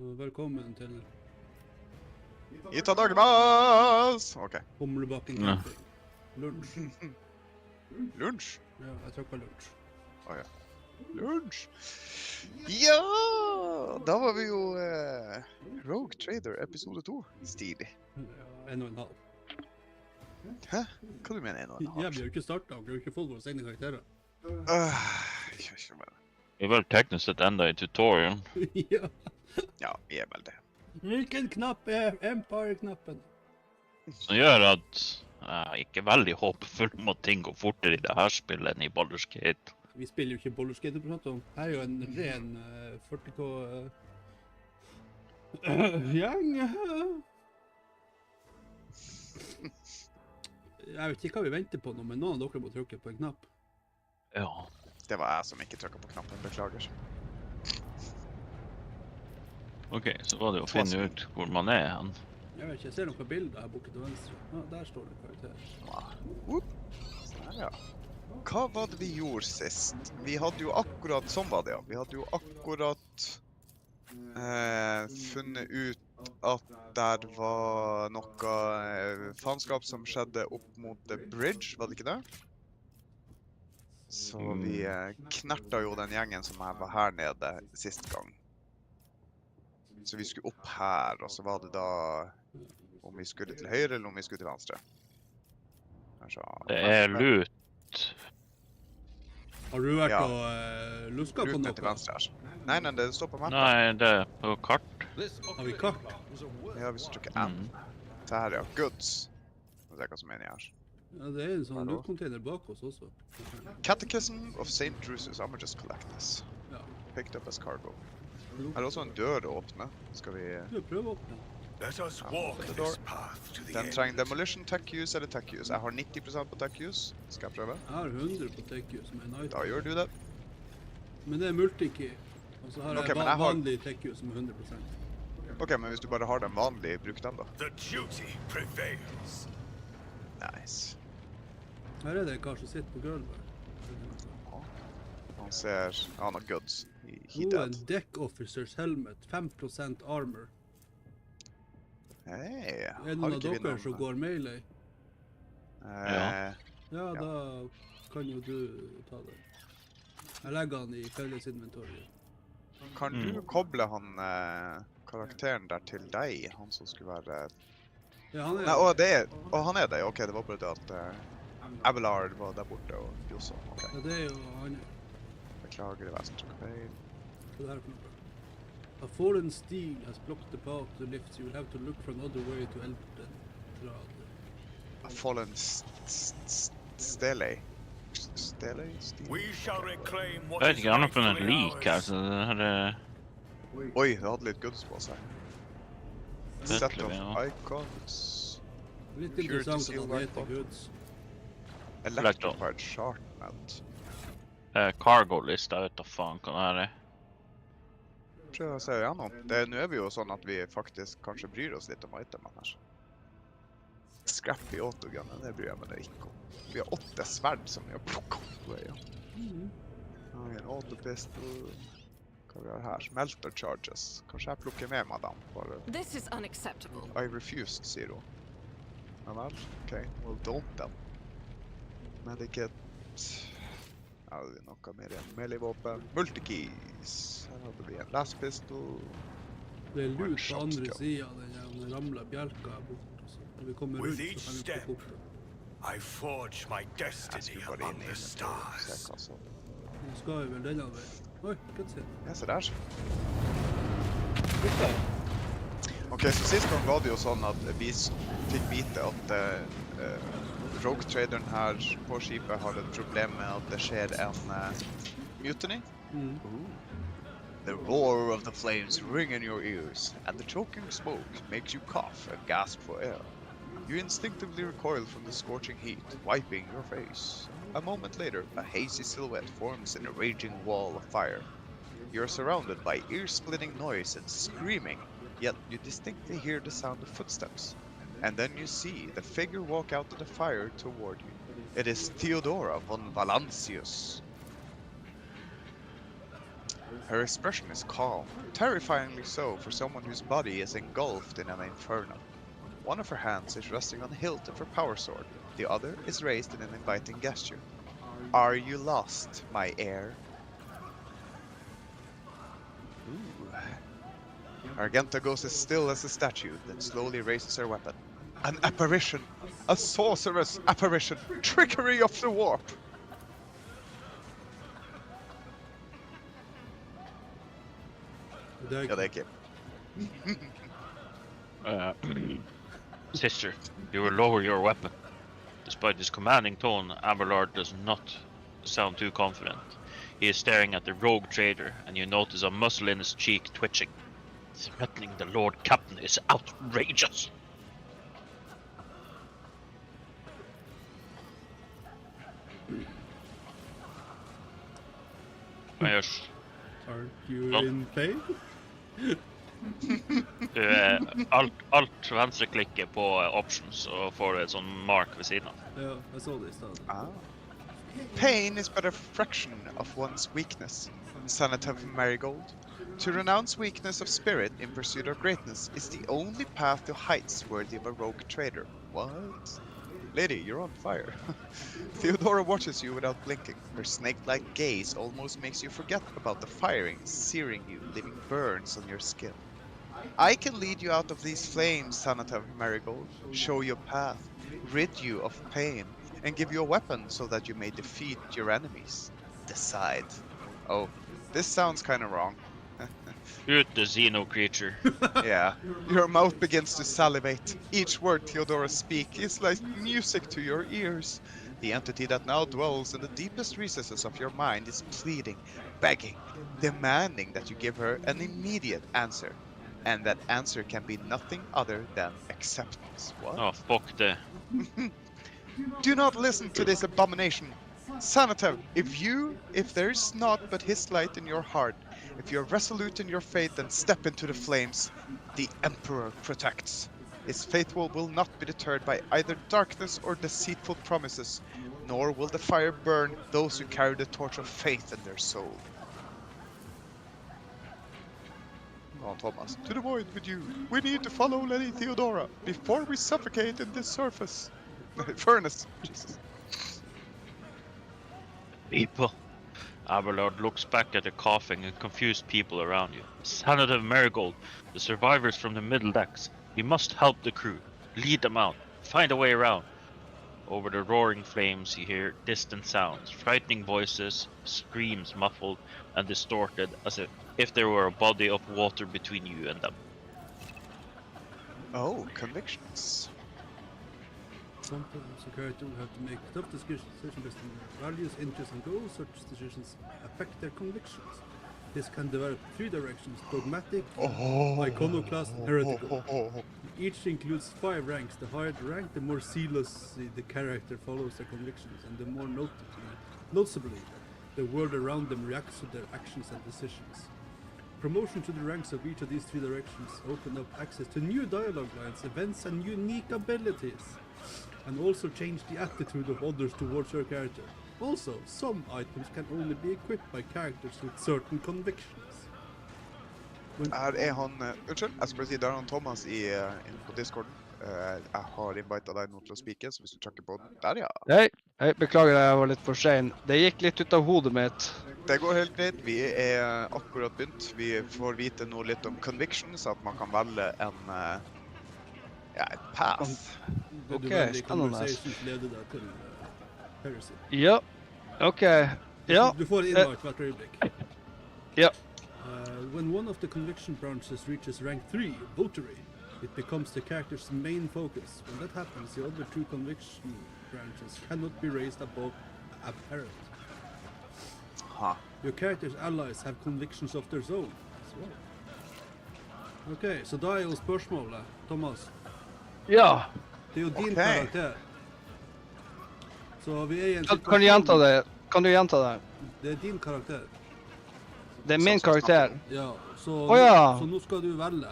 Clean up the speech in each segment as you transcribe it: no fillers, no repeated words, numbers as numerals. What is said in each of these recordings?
Velkommen til Itadakimasu! Ok. Humlebakken camping. Lunsj. Lunsj? Ja, jeg trykket lunsj. Åja. Lunsj! Ja! Da var vi jo Rogue Trader episode 2. Stilig. Ja, 1,5. Hæ? Hva du mener 1,5? Ja, vi har jo ikke startet, og vi har jo ikke fått våre egne karakterer. Jeg vet ikke mer. Vi er vel teknisk sett enda i tutorial. Ja. Ja, vi er vel det. Hvilken knapp er Empire-knappen? Som gjør at jeg er ikke veldig håpefull om at ting går fortere i det her spillet enn i Baldur's Gate. Vi spiller jo ikke Baldur's Gate, her er jo en ren 40K gjeng. Jeg vet ikke hva vi venter på nå, men noen av dere må trykke på en knapp. Ja. Det var jeg som ikke trykket på knappen, beklager. Ok, så var det å finne ut hvor man er hen. Jeg vet ikke, jeg ser noen bilder her borte til venstre. Ja, der står det karakter. Sånn, ja. Hva var det vi gjorde sist? Vi hadde jo akkurat, sånn var det ja, vi hadde jo akkurat funnet ut at der var noe faenskap som skjedde opp mot The Bridge, var det ikke det? Så vi knerta jo den gjengen som var her nede sist gang. Så vi skulle opp her, og så var det da om vi skulle til høyre eller om vi skulle til venstre. Det er lut. Har du vært og lusket på noe? Til venstre her. Nei, det står på mappen. Nei, det er på kart. Har vi kart? Ja, hvis du trykker N. Så her, ja. Goods. Nå ser jeg hva som er inni her. Ja, det er en sånn loot-container bak oss også. Catechism of St. Drusus. I'm just collect this. Ja. Picked up as cargo. Her er også en dør å åpne. Skal vi... Du prøver å åpne. Den trenger demolition, tech use eller tech use. Jeg har 90% på tech use. Skal jeg prøve? Jeg har 100 på tech use med en item. Da gjør du det. Men det er multikey. Og så har jeg vanlig tech use med 100%. Ok, men hvis du bare har den vanlige, bruk den da. Nice. Her er det en kar som sitter på gulvet. Han ser... Han har goods. En deck officer's helmet, 5% armor. Hei, Er det noen av dere som går melee? Ja. Ja, da kan jo du ta det. Jeg legger han i fellesinventoriet. Kan du koble han karakteren der til deg? Han som skulle være... Ja, han er Nei, han er det. Ok, det var bare det at Abelard var der borte og Josso. Ok. Ja, det er jo han. Beklager, det var jeg som tok feil. Hva er det her for noe? A fallen steel has blocked the path to lift. You will have to look for another way to help them. A fallen stele. Stele? Jeg vet ikke, han har funnet et lik her, så det her er... Oi, det hadde litt goods på seg. Set of icons. Litt interessant at han heter Goods. Electrified sharpnut. Cargo-list, jeg vet da faen hva det her er. Prøv å se igjennom. Nå er vi jo sånn at vi faktisk kanskje bryr oss litt om itemene her. Scrappy autogunnen, det bryr jeg meg ikke om. Vi har 8 sverd som vi har plukket opp på veien. En autopistol. Hva vi har her? Melter charges. Kanskje jeg plukker med meg dem. Bare... This is unacceptable. I refused, sier hun. Ja vel, ok. Well, don't them. Medikit. Her hadde vi noe mer igjen. Melee-våpen. Multikeys. Her hadde vi en lastpistol. Det er lut på andre siden, den ramler bjelka bort. Når vi kommer rundt, så kan vi plukke opp det. I forge my destiny among the stars. Nå skal vi vel denne veien. Oi, hva er det? Ja, se der. Ok, så sist gang var det jo sånn at vi fikk vite at Rogue Traderen her på skipet har et problem med at det skjer en mutiny. The roar of the flames ring in your ears, and the choking smoke makes you cough and gasp for air. You instinctively recoil from the scorching heat, wiping your face. A moment later, a hazy silhouette forms in a raging wall of fire. You are surrounded by ear-splitting noise and screaming, yet you distinctly hear the sound of footsteps. And then you see the figure walk out of the fire toward you. It is Theodora von Valancius. Her expression is calm, terrifyingly so for someone whose body is engulfed in an inferno. One of her hands is resting on the hilt of her power sword, the other is raised in an inviting gesture. Are you lost, my heir? Ooh. Argenta goes as still as a statue, then slowly raises her weapon. An apparition! A sorceress apparition! Trickery of the warp! Ja, det är Kim. Sister, you will lower your weapon. Despite his commanding tone, Abelard does not sound too confident. He is staring at the rogue trader, and you notice a muscle in his cheek twitching. Threatening the Lord Captain is outrageous. Yes. Aren't you in pain? Alt venstreklikker på options, så får du et sånn mark ved siden av. Ja, jeg så det I stedet. Ah. Pain is but a fraction of one's weakness, Senator Marigold. To renounce weakness of spirit in pursuit of greatness is the only path to heights worthy of a rogue trader. What? Lady, you're on fire. Theodora watches you without blinking. Her snake-like gaze almost makes you forget about the firing, searing you, leaving burns on your skin. I can lead you out of these flames, Senator Marigold, show you a path, rid you of pain, and give you a weapon so that you may defeat your enemies. Decide. Oh, this sounds kind of wrong. Shoot the Xeno creature. Yeah, your mouth begins to salivate. Each word Theodora speaks is like music to your ears. The entity that now dwells in the deepest recesses of your mind is pleading, begging, demanding that you give her an immediate answer. And that answer can be nothing other than acceptance. What? Oh, fuck det. Do not listen to this abomination. Senator, if there is naught but his light in your heart, if you are resolute in your faith and step into the flames, the Emperor protects. His faithful will not be deterred by either darkness or deceitful promises, nor will the fire burn those who carry the torch of faith in their soul. Come on, Thomas. To the void with you. We need to follow Lady Theodora before we suffocate in this surface. Furnace. Jesus. People. Abelard looks back at the coughing and confused people around you. Senator Marigold, the survivors from the middle decks. You must help the crew. Lead them out. Find a way around. Over the roaring flames you hear distant sounds, frightening voices, screams muffled and distorted as if there were a body of water between you and them. Oh, convictions. Sometimes a character will have to make tough decisions based on their values, interests, and goals. Such decisions affect their convictions. This can develop three directions: dogmatic, iconoclast, and heretical. Each includes 5 ranks. The higher the rank, the more zealously the character follows their convictions, and the more noticeably the world around them reacts to their actions and decisions. Promotion to the ranks of each of these 3 directions open up access to new dialogue lines, events, and unique abilities, and also change the attitude of others towards your character. Also, some items can only be equipped by characters with certain convictions. Er han... Unnskyld, jeg skal bare si, der er han Thomas på Discord. Jeg har invitet deg nå til å spike, så hvis du trykker på den. Der, ja. Hei, beklager jeg var litt for sen. Det gikk litt ut av hodet mitt. Det går helt greit. Vi er akkurat begynt. Vi får vite noe litt om convictions, at man kan velge en... et path. Ok, spennende. Heresy. Ja, ok. Ja. Du får en invite hvert øyeblikk. Ja. When one of the conviction branches reaches rank 3, Votary, it becomes the character's main focus. When that happens, the other 2 conviction branches cannot be raised above apparent. Your character's allies have convictions of their own as well. Ok, så da er jo spørsmålet, Thomas. Ja. Det er jo din karakter. Så vi er i en situasjon... Kan du gjenta det? Kan du gjenta det? Det er din karakter. Det er min karakter? Ja, så, så nå skal du velge.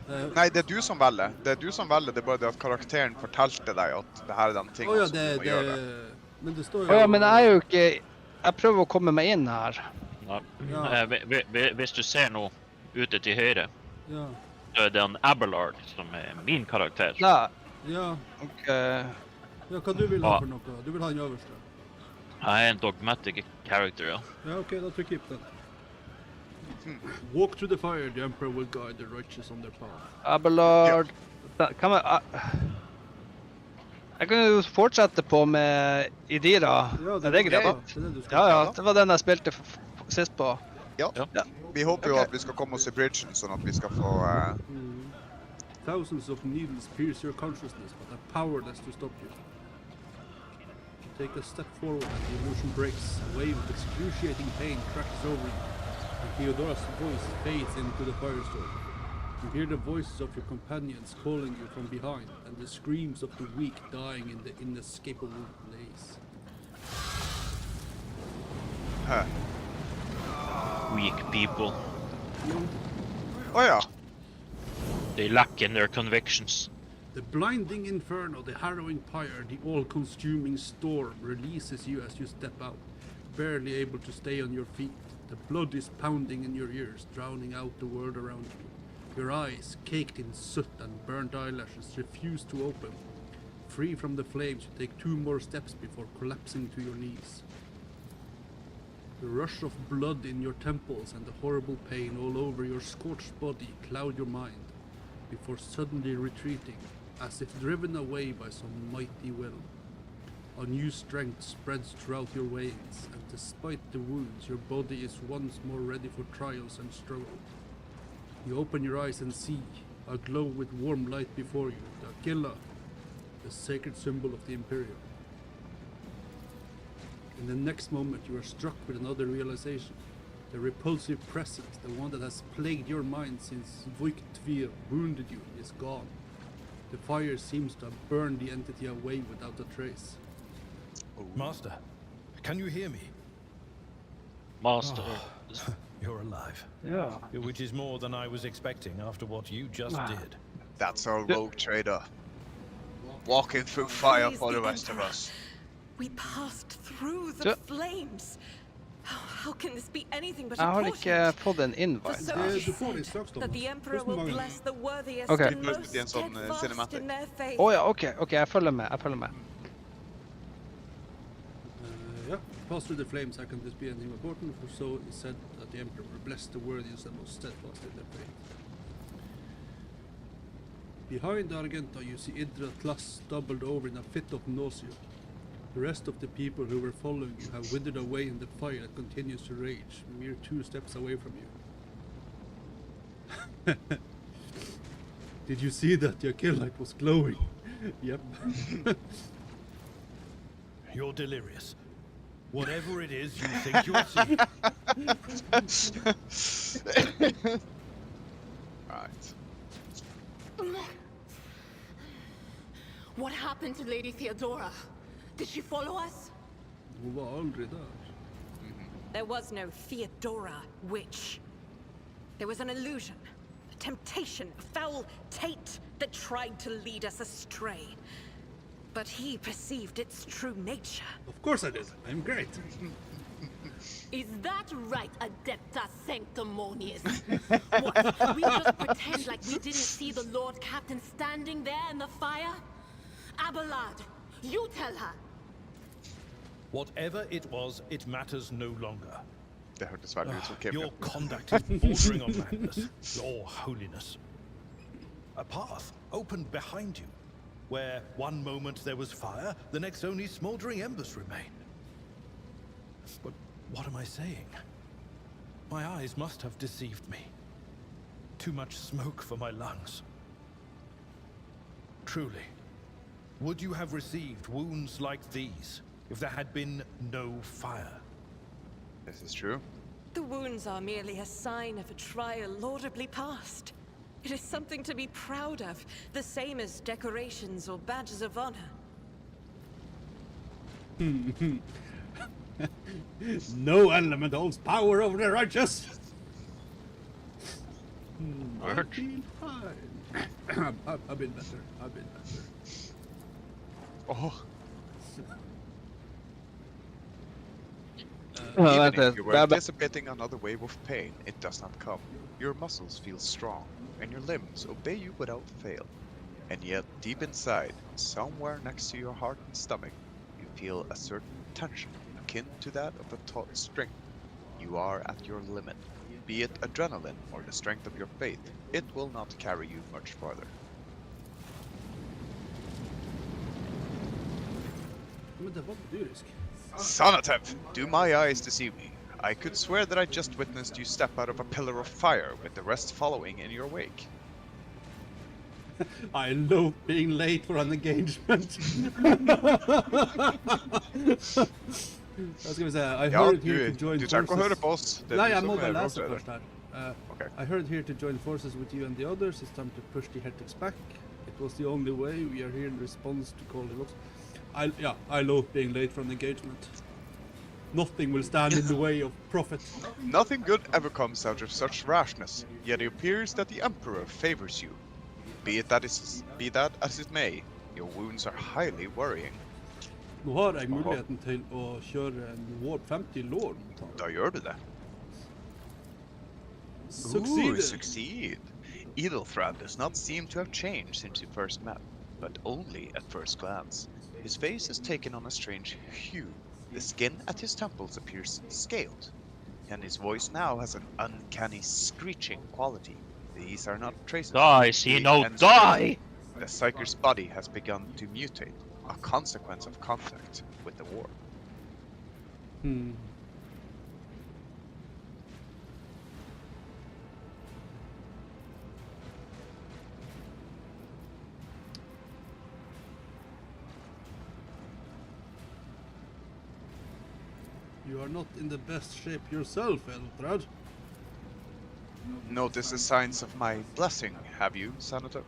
Nei, det er du som velger. Det er du som velger, det er bare det at karakteren fortalte deg at det her er den tingen som du må gjøre. Men det står jo... men jeg er jo ikke... Jeg prøver å komme meg inn her. Ja. Ja. Hvis du ser noe ute til høyre, Ja. så er det en Abelard som er min karakter. Da. Ja. Ok. Ja, hva du vil ha for noe? Du vil ha den øverste? Jeg er en dogmatic character, ja. Ja, ok, da trykker jeg på den. Walk through the fire, the emperor will guide the righteous on their path. Abelard. Kan man... Jeg kan jo fortsette på med Idira. Ja, Er det greit? det er det du skal. Ja, det var den jeg spilte sist på. Ja. Ja. Vi håper jo Ok. at vi skal komme oss i bridgen, sånn at vi skal få Thousands of needles pierce your consciousness, but are powerless to stop you. You take a step forward and the illusion breaks. A wave of excruciating pain crashes over you, and Theodora's voice fades into the firestorm. You hear the voices of your companions calling you from behind, and the screams of the weak dying in the inescapable blaze. Weak people. Å ja. They lack in their convictions. The blinding inferno, the harrowing pyre, the all-consuming storm releases you as you step out, barely able to stay on your feet. The blood is pounding in your ears, drowning out the world around you. Your eyes, caked in soot and burnt eyelashes, refuse to open. Free from the flames, you take 2 more steps before collapsing to your knees. The rush of blood in your temples and the horrible pain all over your scorched body cloud your mind, before suddenly retreating, as if driven away by some mighty will. A new strength spreads throughout your veins, and despite the wounds, your body is once more ready for trials and struggle. You open your eyes and see, aglow with warm light before you, the Aquila, the sacred symbol of the Imperium. In the next moment, you are struck with another realization. The repulsive presence, the one that has plagued your mind since Voiktvir wounded you, is gone. The fire seems to have burned the entity away without a trace. Master, can you hear me? Master. You're alive. Ja. Which is more than I was expecting after what you just did. That's our rogue trader. Walking through fire Praise for the the rest of Emperor. us. We passed through the So- flames. How can this be anything but Jeg a har portent? ikke fått en For invite. so Det- it du is får det said straks, that Thomas. the Emperor Tusen will mange. bless the worthiest Okay. and Det most blir en sånn, steadfast cinematic. in their faith. Å ja, ok, jeg følger med. Yeah, pass through the flames, how can this be anything important? For so it is said that the Emperor will bless the worthiest and most steadfast in their faith. Behind Argenta, you see Idra Tlas doubled over in a fit of nausea. The rest of the people who were following you have withered away in the fire that continues to rage, mere 2 steps away from you. Did you see that your kill light was glowing? Yep. You're delirious. Whatever it is you think you're seeing. Right. What happened to Lady Theodora? Did she follow us? Hon var aldrig där. There was no Theodora witch. There was an illusion, a temptation, a foul taint that tried to lead us astray. But he perceived its true nature. Of course I did. I'm great. Is that right, Adepta Sanctimonious? What? We just pretend like we didn't see the Lord Captain standing there in the fire? Abelard, you tell her. Whatever it was, it matters no longer. Det hørtes veldig ut som Kim. Your conduct is bordering on madness. Your holiness. A path opened behind you, where one moment there was fire, the next only smoldering embers remain. But what am I saying? My eyes must have deceived me. Too much smoke for my lungs. Truly, would you have received wounds like these if there had been no fire? This is true. The wounds are merely a sign of a trial laudably passed. It is something to be proud of, the same as decorations or badges of honor. No element holds power over the righteous. I Word. feel fine. I've been better. I've been better. Åh, Ja, Even vänta. if you were anticipating another wave of pain, it does not come. Your muscles feel strong, and your limbs obey you without fail. And yet, deep inside, somewhere next to your heart and stomach, you feel a certain tension, akin to that of a taut string. You are at your limit. Be it adrenaline or the strength of your faith, it will not carry you much farther. Men det var dyrisk. Sonatev, do my eyes deceive me? I could swear that I just witnessed you step out of a pillar of fire with the rest following in your wake. I love being late for an engagement. Jag ska säga, I Ja, heard here to join du trenger ikke å høre forces. på oss. Det er Nei, du jeg som må bare er lese rådgiver. først her. Okay. I heard here to join forces with you and the others. It's time to push the heretics back. It was the only way. We are here in response to call the locks. I love being late for an engagement. Nothing will stand in the way of profit. Nothing good ever comes out of such rashness, yet it appears that the Emperor favors you. Be that as it may, your wounds are highly worrying. Nå har jeg muligheten til å kjøre en Warp 50 lore. Da gjør du det. Succeeded. Succeed. Ethelfrad does not seem to have changed since you first met, but only at first glance. His face has taken on a strange hue. The skin at his temples appears scaled, and his voice now has an uncanny screeching quality. These are not traces. Die, Sino, die! The Psyker's body has begun to mutate, a consequence of contact with the war. You are not in the best shape yourself, Eldrad. Notice the signs of my blessing, have you, Senator?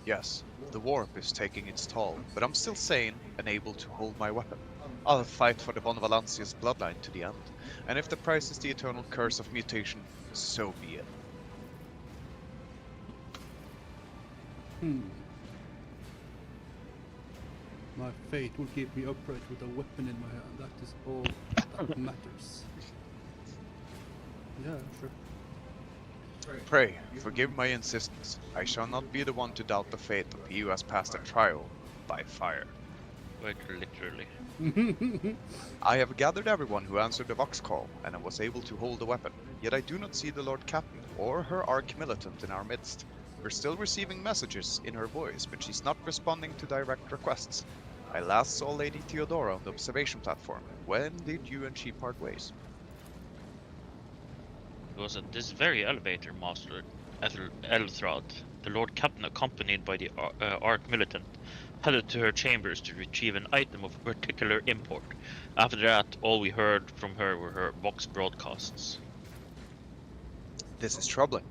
Yes, the warp is taking its toll, but I'm still sane and able to hold my weapon. I'll fight for the von Valancia's bloodline to the end, and if the price is the eternal curse of mutation, so be it. My fate will keep me upright with a weapon in my hand. That is all that matters. Yeah, sure. Pray, forgive my insistence. I shall not be the one to doubt the fate of he who has passed a trial by fire. Quite literally. I have gathered everyone who answered the Vox call, and I was able to hold the weapon, yet I do not see the Lord Captain or her Arch-Militant in our midst. We're still receiving messages in her voice, but she's not responding to direct requests. I last saw Lady Theodora on the observation platform. When did you and she part ways? It was at this very elevator, Master Elthrod. The Lord Captain, accompanied by the Arch-Militant, headed to her chambers to retrieve an item of particular import. After that, all we heard from her were her Vox broadcasts. This is troubling,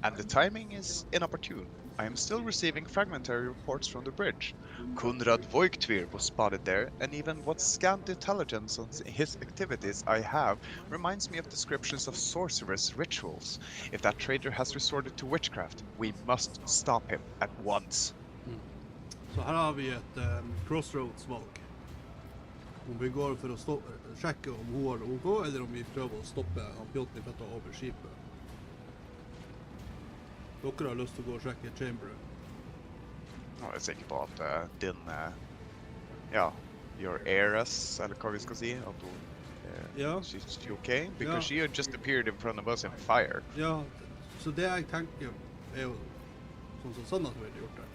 and the timing is inopportune. I am still receiving fragmentary reports from the bridge. Kunrad Voigtvir was spotted there, and even what scant intelligence on his activities I have reminds me of descriptions of sorceress rituals. If that traitor has resorted to witchcraft, we must stop him at once. Så här har vi ett crossroads-valg. Om vi går för att sjekke om hun har OK, eller om vi prøver å stoppe Pjotny for å ta over skipet. Dere har lyst til å gå og sjekke chamberet. Jeg er sikker på at din, your heiress, eller hva vi skal si, at hun, she's okay, because she had just appeared in front of us in fire. Ja, så det jeg tenker er jo sånn som Sanna ville gjort det.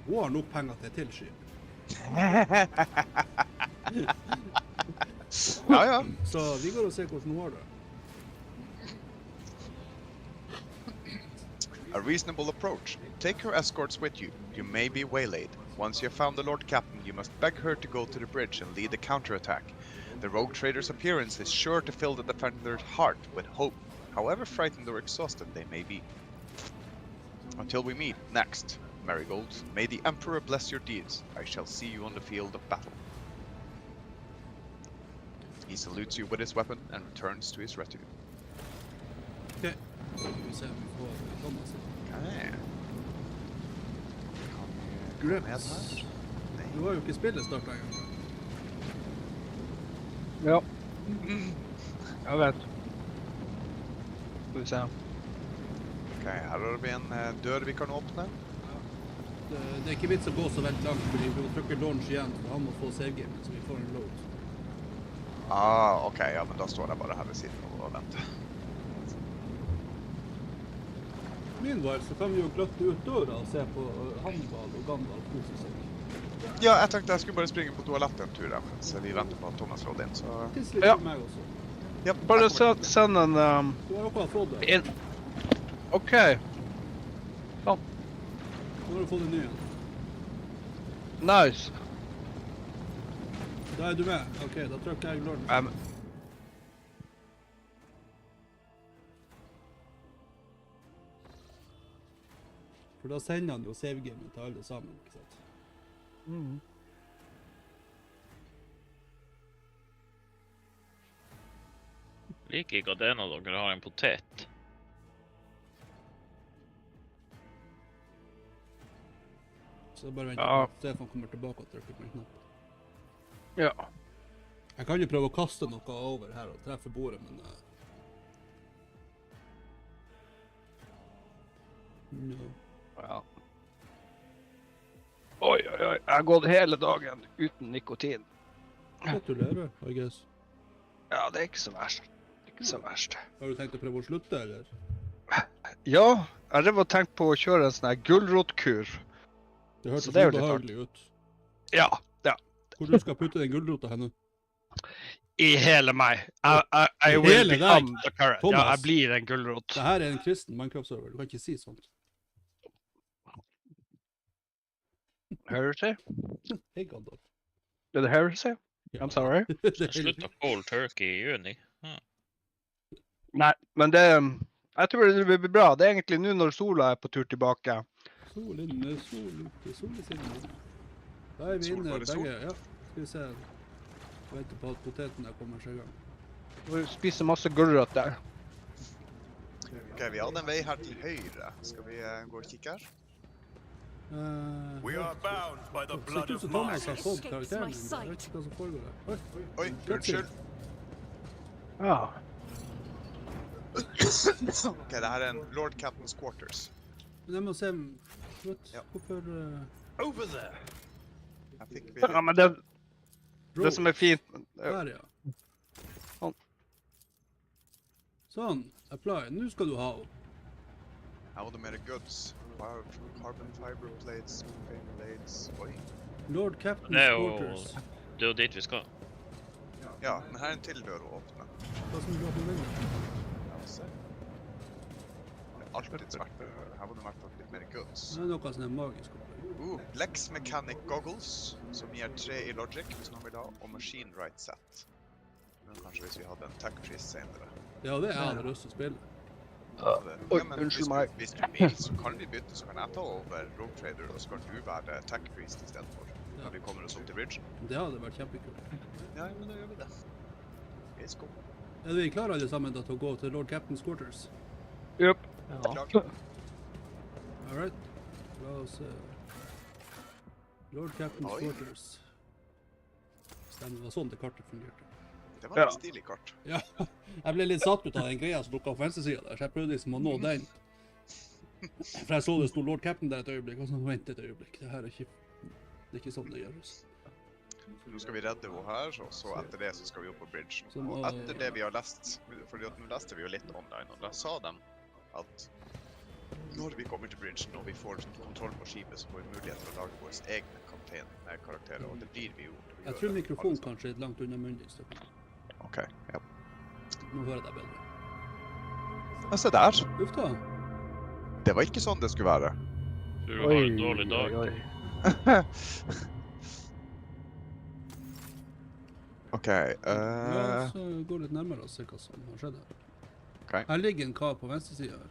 Hun har nok penger til et til skip. Ja. Så vi går og ser hvordan hun har det. A reasonable approach. Take her escorts with you. You may be waylaid. Once you have found the Lord Captain, you must beg her to go to the bridge and lead the counterattack. The rogue trader's appearance is sure to fill the defender's heart with hope, however frightened or exhausted they may be. Until we meet next, Marigold, may the Emperor bless your deeds. I shall see you on the field of battle. He salutes you with his weapon and returns to his retinue. Okay. Så vi ser om vi får Thomas. Okay. Grips. Du har jo ikke spillet startet en gang. Ja. Jeg vet. Skal vi se. Ok, her har vi en dør vi kan åpne. Det er ikke vits å gå så veldig langt, fordi vi må trykke launch igjen, for han må få save-game, så vi får en load. Ok, ja, men da står jeg bare her ved siden og venter. Meanwhile så kan vi jo klatre ut døra og se på Hannibal og Gandalf kose seg. Ja, jeg tenkte jeg skulle bare springe på toalettet en tur, mens vi venter på at Thomas råd inn, så... Det er litt Ja. for meg også. Ja, Bare jeg kommer- send en... Du har akkurat fått det. inn. OK. Nå har du fått en ny en. Nice. Da er du med. Ok, da trykker jeg launch. For da sender han jo save-gamen til alle sammen, ikke sant? Liker ikke at en av dere har en potet. Så bare vent Ja. på Stefan kommer tilbake og trykker på en knapp. Ja. Jeg kan jo prøve å kaste noe over her og treffe bordet, men... No. Ja. Oi. Jeg har gått hele dagen uten nikotin. Gratulerer, I guess. Ja, det er ikke så verst. Har du tenkt å prøve å slutte, eller? Ja, jeg drev og tenkte på å kjøre en sånn her gulrotkur. Det hørtes Så det er jo litt ubehagelig ut. Ja. Hvor du skal putte den gulrota henne? I hele meg. I will hele deg? become the current. Thomas. Ja, jeg blir en gulrot. Det her er en kristen Minecraft-server, du kan ikke si sånt. Heresy? Hei, Gandalf. Er det heresy? Ja. I'm sorry. Det er Slutt å cold turkey i juni. Nei, men det... Jeg tror det blir bra. Det er egentlig nå når sola er på tur tilbake. Sol inne, sol ute, sol i sinne. Da er vi Sol inne for det sol. begge, ja. Skal vi se. Venter på at potetene kommer seg i gang. Vi spiser masse gulrot der. Ok, vi hadde en vei her til høyre. Skal vi gå og kikke her? We are bound by the Ser blood ikke ut of som Thomas har Mars. fått karakteren min. Jeg vet ikke hva som foregår der. Oi, unnskyld. Ja. Ok, det her er en Lord Captain's Quarters. Men jeg må se, vet, Ja. hvorfor... Over there. Her fikk vi Ja, men det Roll. som er fint... Der, ja. Sånn. Sånn, apply. Nå skal du ha opp. Her var det mer goods. Carbon fiber plates, paper plates. Oi. Lord Captain's Det er jo, Quarters. det er jo dit vi skal. Ja, men her er en til dør å åpne. Hva som du har på veien? La oss se. Det er alltid svart. Her var det i hvert fall litt mer goods. Det er noe sånn magisk oppe. Lex Mechanic Goggles, som gir 3 i logic, hvis noen vil ha, og Machine Right Set. Men kanskje hvis vi hadde en tech trees senere. Ja, det er jeg hadde lyst til å spille. Oi, Ja, men unnskyld meg. Hvis du vil, så kan vi bytte, så kan jeg ta over Rogue Trader, og så kan du være tech priest i stedet for. Ja. Når vi kommer oss opp til bridge. Det hadde vært kjempekult. Ja, men da gjør vi det. Let's go. Er vi klare alle sammen da til å gå til Lord Captain's Quarters? Jupp. Klar. Alright. La oss se. Lord Captain's Oi. Quarters. Stemmer, det var sånn det kartet fungerte. Det var et Ja. stilig kart. Ja, jeg ble litt satt ut av den greia som lukket på venstresiden der, så jeg prøvde liksom å nå den. For jeg så det stod Lord Captain der et øyeblikk, og så vent et øyeblikk. Det her er ikke sånn det gjøres. Nå skal vi redde henne her, og så etter det så skal vi opp på bridge. Så må- Og etter det vi har lest, fordi at nå leste vi jo litt online, og da sa de at når vi kommer til bridgen og vi får kontroll på skipet, så får vi mulighet til å lage vår egen kaptein med karakterer, og det blir vi jo. Jeg tror mikrofonen kanskje er langt unna munnen din, Stefan. Ok, ja. Nå hører jeg deg bedre. Men se der. Uff da. Det var ikke sånn det skulle være. Du har en dårlig dag. Ok, La oss gå litt nærmere og se hva som har skjedd her. Ok. Her ligger en kar på venstresiden her.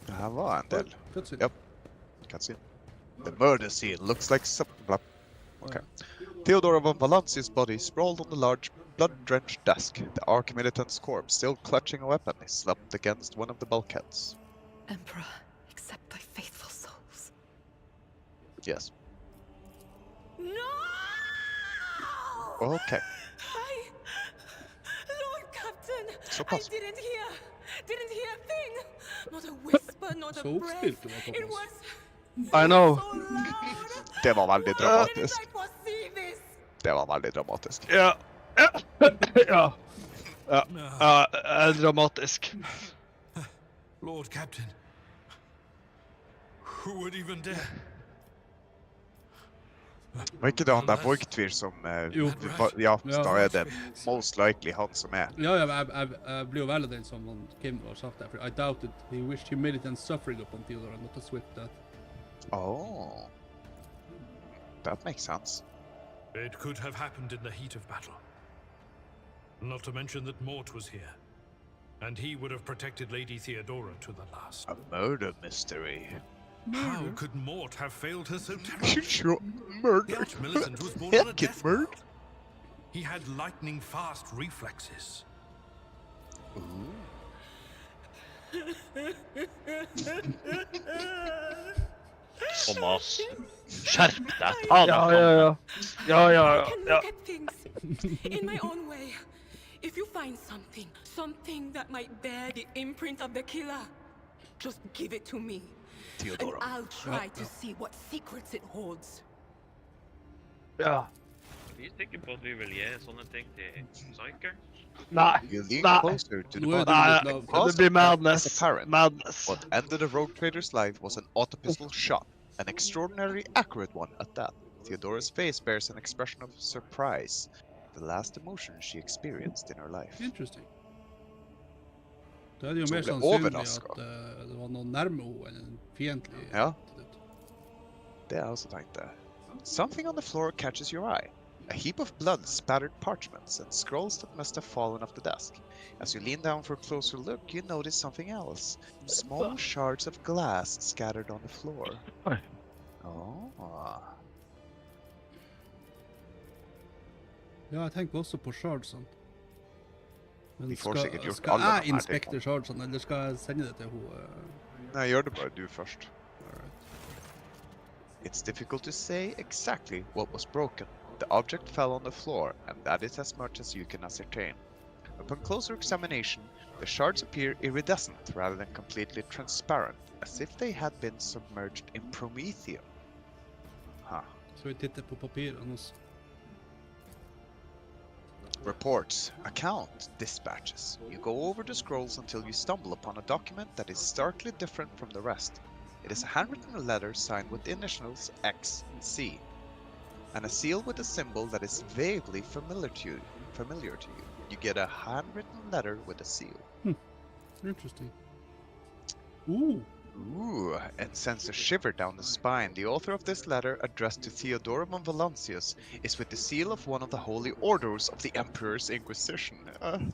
det her var en del. Cutscene. Ja. Cutscene. The murder scene looks like some... Blah. Okay. Theodora von Valanci's body sprawled on the large, blood-drenched desk. The Archimilitant's corpse, still clutching a weapon, is slumped against one of the bulkheads. Emperor, accept thy faithful souls. Yes. No! Okay. Såpass. didn't hear a thing. Not a whisper, not a Så breath. oppspilt det var, It Thomas. was I know. so loud. Det var veldig Why didn't dramatisk. I foresee this? Det var veldig dramatisk. Ja. Ja. Dramatisk. Lord Captain. Who would even dare? Var ikke det han der Voigtvir som... Jo. Ja, Ja. da er det most likely han som er. Ja, jeg blir jo veldig den som han Kim har sagt der, for I doubted he wished humility and suffering upon Theodora, not a swift death. Oh. That makes sense. It could have happened in the heat of battle. Not to mention that Mort was here. And he would have protected Lady Theodora to the last. A murder mystery. How could Mort have failed her so terribly? Sure, The murder. Archmilitant was born on a Heck, death murder. row. He had lightning-fast reflexes. Thomas, skjerp deg! Ta deg Ja. I can look at things in my own way. If you find something that might bear the imprint of the killer, just give it to me. And Theodora. I'll try to see what secrets it holds. Ja. Vi er sikre på at vi vil gi sånne ting til Psyker. Nei. You lean Nah. closer to the Nå er body. det Nei, litt lav. det blir madness. As apparent. Madness. What ended the rogue trader's life was an auto-pistol shot, an extraordinarily accurate one at that. Theodora's face bears an expression of surprise, the last emotion she experienced in her life. Interesting. Da er det jo Så mer ble sannsynlig overrasket. at det var noen nærme henne enn en fiendtlig. Ja. Det jeg også tenkte. Something on the floor catches your eye. A heap of blood spattered parchments and scrolls that must have fallen off the desk. As you lean down for a closer look, you notice something else. Small shards of glass scattered on the floor. Oi. Oh. Ja, jeg tenker også på shardsene. Men Vi får sikkert gjort skal alle de her jeg inspekte tingene. shardsene, eller skal jeg sende det til henne? Nei, gjør det bare du først. Alright. It's difficult to say exactly what was broken. The object fell on the floor, and that is as much as you can ascertain. Upon closer examination, the shards appear iridescent rather than completely transparent, as if they had been submerged in promethium. Huh. Så vi titter på papirene også. Reports, account, dispatches. You go over the scrolls until you stumble upon a document that is starkly different from the rest. It is a handwritten letter signed with initials X and C, and a seal with a symbol that is vaguely familiar to you. You get a handwritten letter with a seal. Interesting. Ooh. Ooh, it sends a shiver down the spine. The author of this letter, addressed to Theodora von Valancius, is with the seal of one of the holy orders of the Emperor's Inquisition,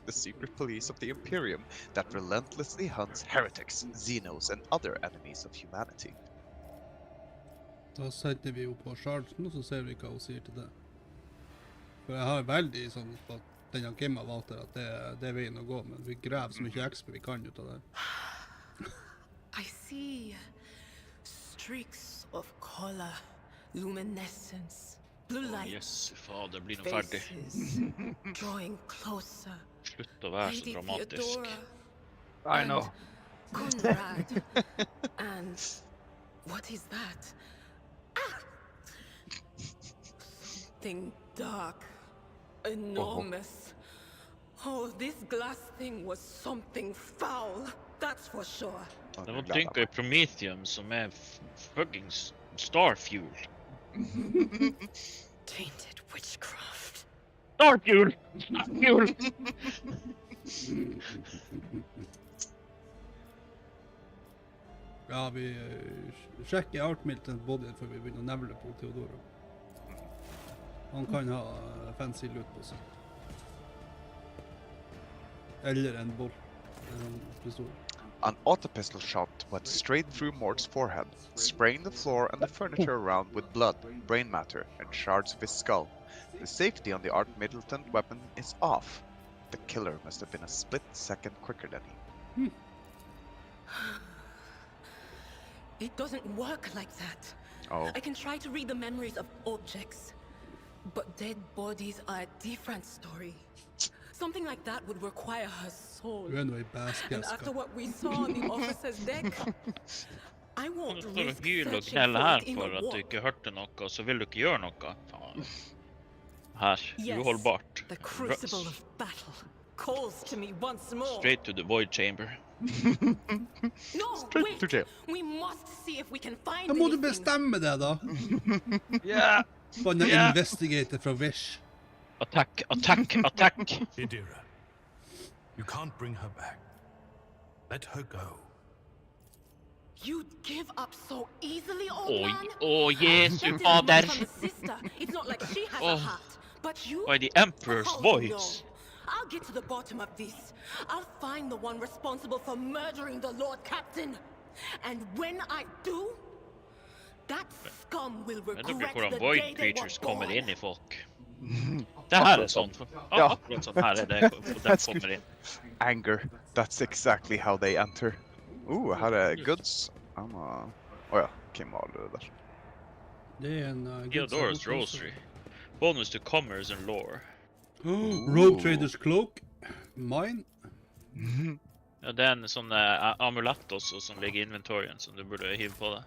the secret police of the Imperium that relentlessly hunts heretics, xenos, and other enemies of humanity. Da sender vi jo på shardsen, og så ser vi hva hun sier til det. For jeg har veldig sånn på at denne Kim har valgt at det er veien å gå, men vi graver så mye ekstra vi kan ut av det. I see streaks of color, luminescence, blue light, Yes, fader, blir noe ferdig. faces drawing closer. Slutt å være så Lady dramatisk. Theodora I know. Conrad. And what is that? Ah! Something dark, enormous. Oh, this glass thing was something foul, that's for sure. Det var dynka i Prometheum som er fucking starfuel. Tainted witchcraft. Starfuel! Starfuel! Ja, vi sjekker Artmilton bodyen før vi begynner å nevle på Theodora. Han kan ha fancy loot på seg. Eller en bolt. En pistol. An auto-pistol shot went straight through Mort's forehead, spraying the floor and the furniture around with blood, brain matter, and shards of his skull. The safety on the Art Middleton weapon is off. The killer must have been a split second quicker than he. It doesn't work like that. Oh. I can try to read the memories of objects, but dead bodies are a different story. Something like that would require her soul. Du nå I And after bæskeska. what we saw on the officer's deck, I Du won't står og risk hyler og searching kneller for her it in for a at du war. ikke hørte noe, og så vil du ikke gjøre noe. Faen. Her, Yes, uholdbart. the crucible of battle calls to me once more. Straight to the void chamber. No, Straight to wait! jail. We must see if we can find Da må du anything. bestemme det da. Ja! Banna Ja. investigator fra Wish. Attack, attack, attack! Idira, you can't bring her back. Let her go. You'd give up so easily, old Oi, man? åh, Jesu That is fader! much from the sister. It's not like she has a Oh. heart. But you? By the Emperor's Oh, voice! no. I'll get to the bottom of this. I'll find the one responsible for murdering the Lord Captain. And when I do, that scum will Men det blir regret hvordan the void day they creatures were kommer born. inn I folk. Det her sånn. Ja. Akkurat sånn her det de kommer inn. Anger. That's exactly how they enter. Her goods. Ja, Kim var allerede der. Det en... Theodore's Rosary. Bonus to commerce and lore. Rogue Traders Cloak. Mine. Ja, det en sånn amulett også som ligger I inventorien som du burde hive på deg.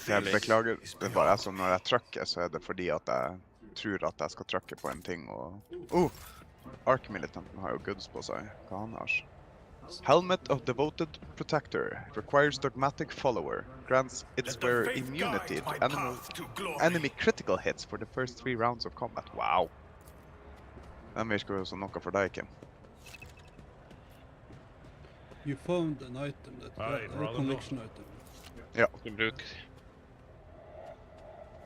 Jeg beklager, det bare er sånn når jeg trykker, så det fordi at jeg tror at jeg skal trykke på en ting og... Ark-militanten har jo goods på seg. Hva han har? Helmet of Devoted Protector. Requires dogmatic follower. Grants its wearer immunity to enemy critical hits for the first 3 rounds of combat. Wow. Den virker jo som noe for deg, Kim. You found an item that... Aye, a rather conviction item. Du bruker.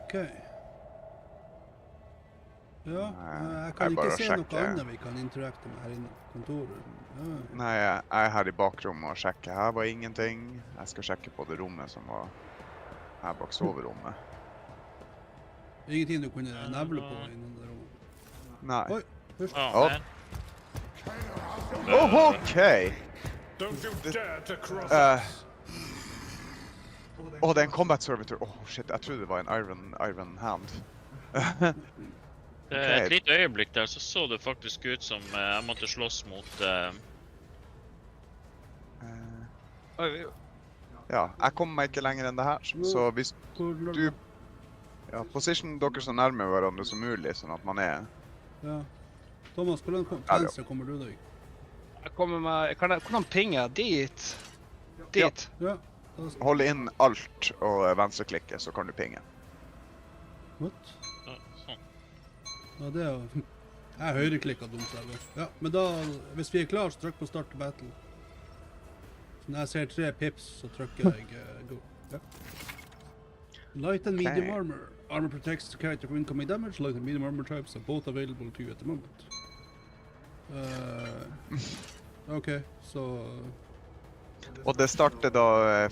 Ok. Ja, jeg jeg kan bare ikke se sjekker. noe annet vi kan interakte med her inne på kontoret. Ja. Nei, jeg er her I bakrommet og sjekker. Her var ingenting. Jeg skal sjekke på det rommet som var her bak soverommet. Ingenting du kunne nevle på innan det rommet. Nei. Oi, først. Oh, man. OK! Don't you dare to cross Uh, det er en combat servitor. Shit, jeg trodde det var en iron hand. Et lite øyeblikk der så det faktisk ut som jeg måtte slåss mot Ja, jeg kommer meg ikke lenger enn det her. Så hvis du... Ja, position dere så nærme hverandre som mulig, sånn at man er... Ja. Thomas, hvordan venstre kommer du deg? Jeg kommer meg... Hvordan pinger jeg? Dit? Dit? Ja. Hold inn alt og venstreklikke, så kan du pinge. What? sånn. Ja, det er jo... Jeg høyreklikket dumt der. Ja, men da, hvis vi klar, så trykk på start battle. Så når jeg ser 3 pips, så trykker jeg go. Ja. Light and medium Okay. armor. Armor protects the character from incoming damage. Light and medium armor types are both available to you at the moment. Ok, så... Og det starter da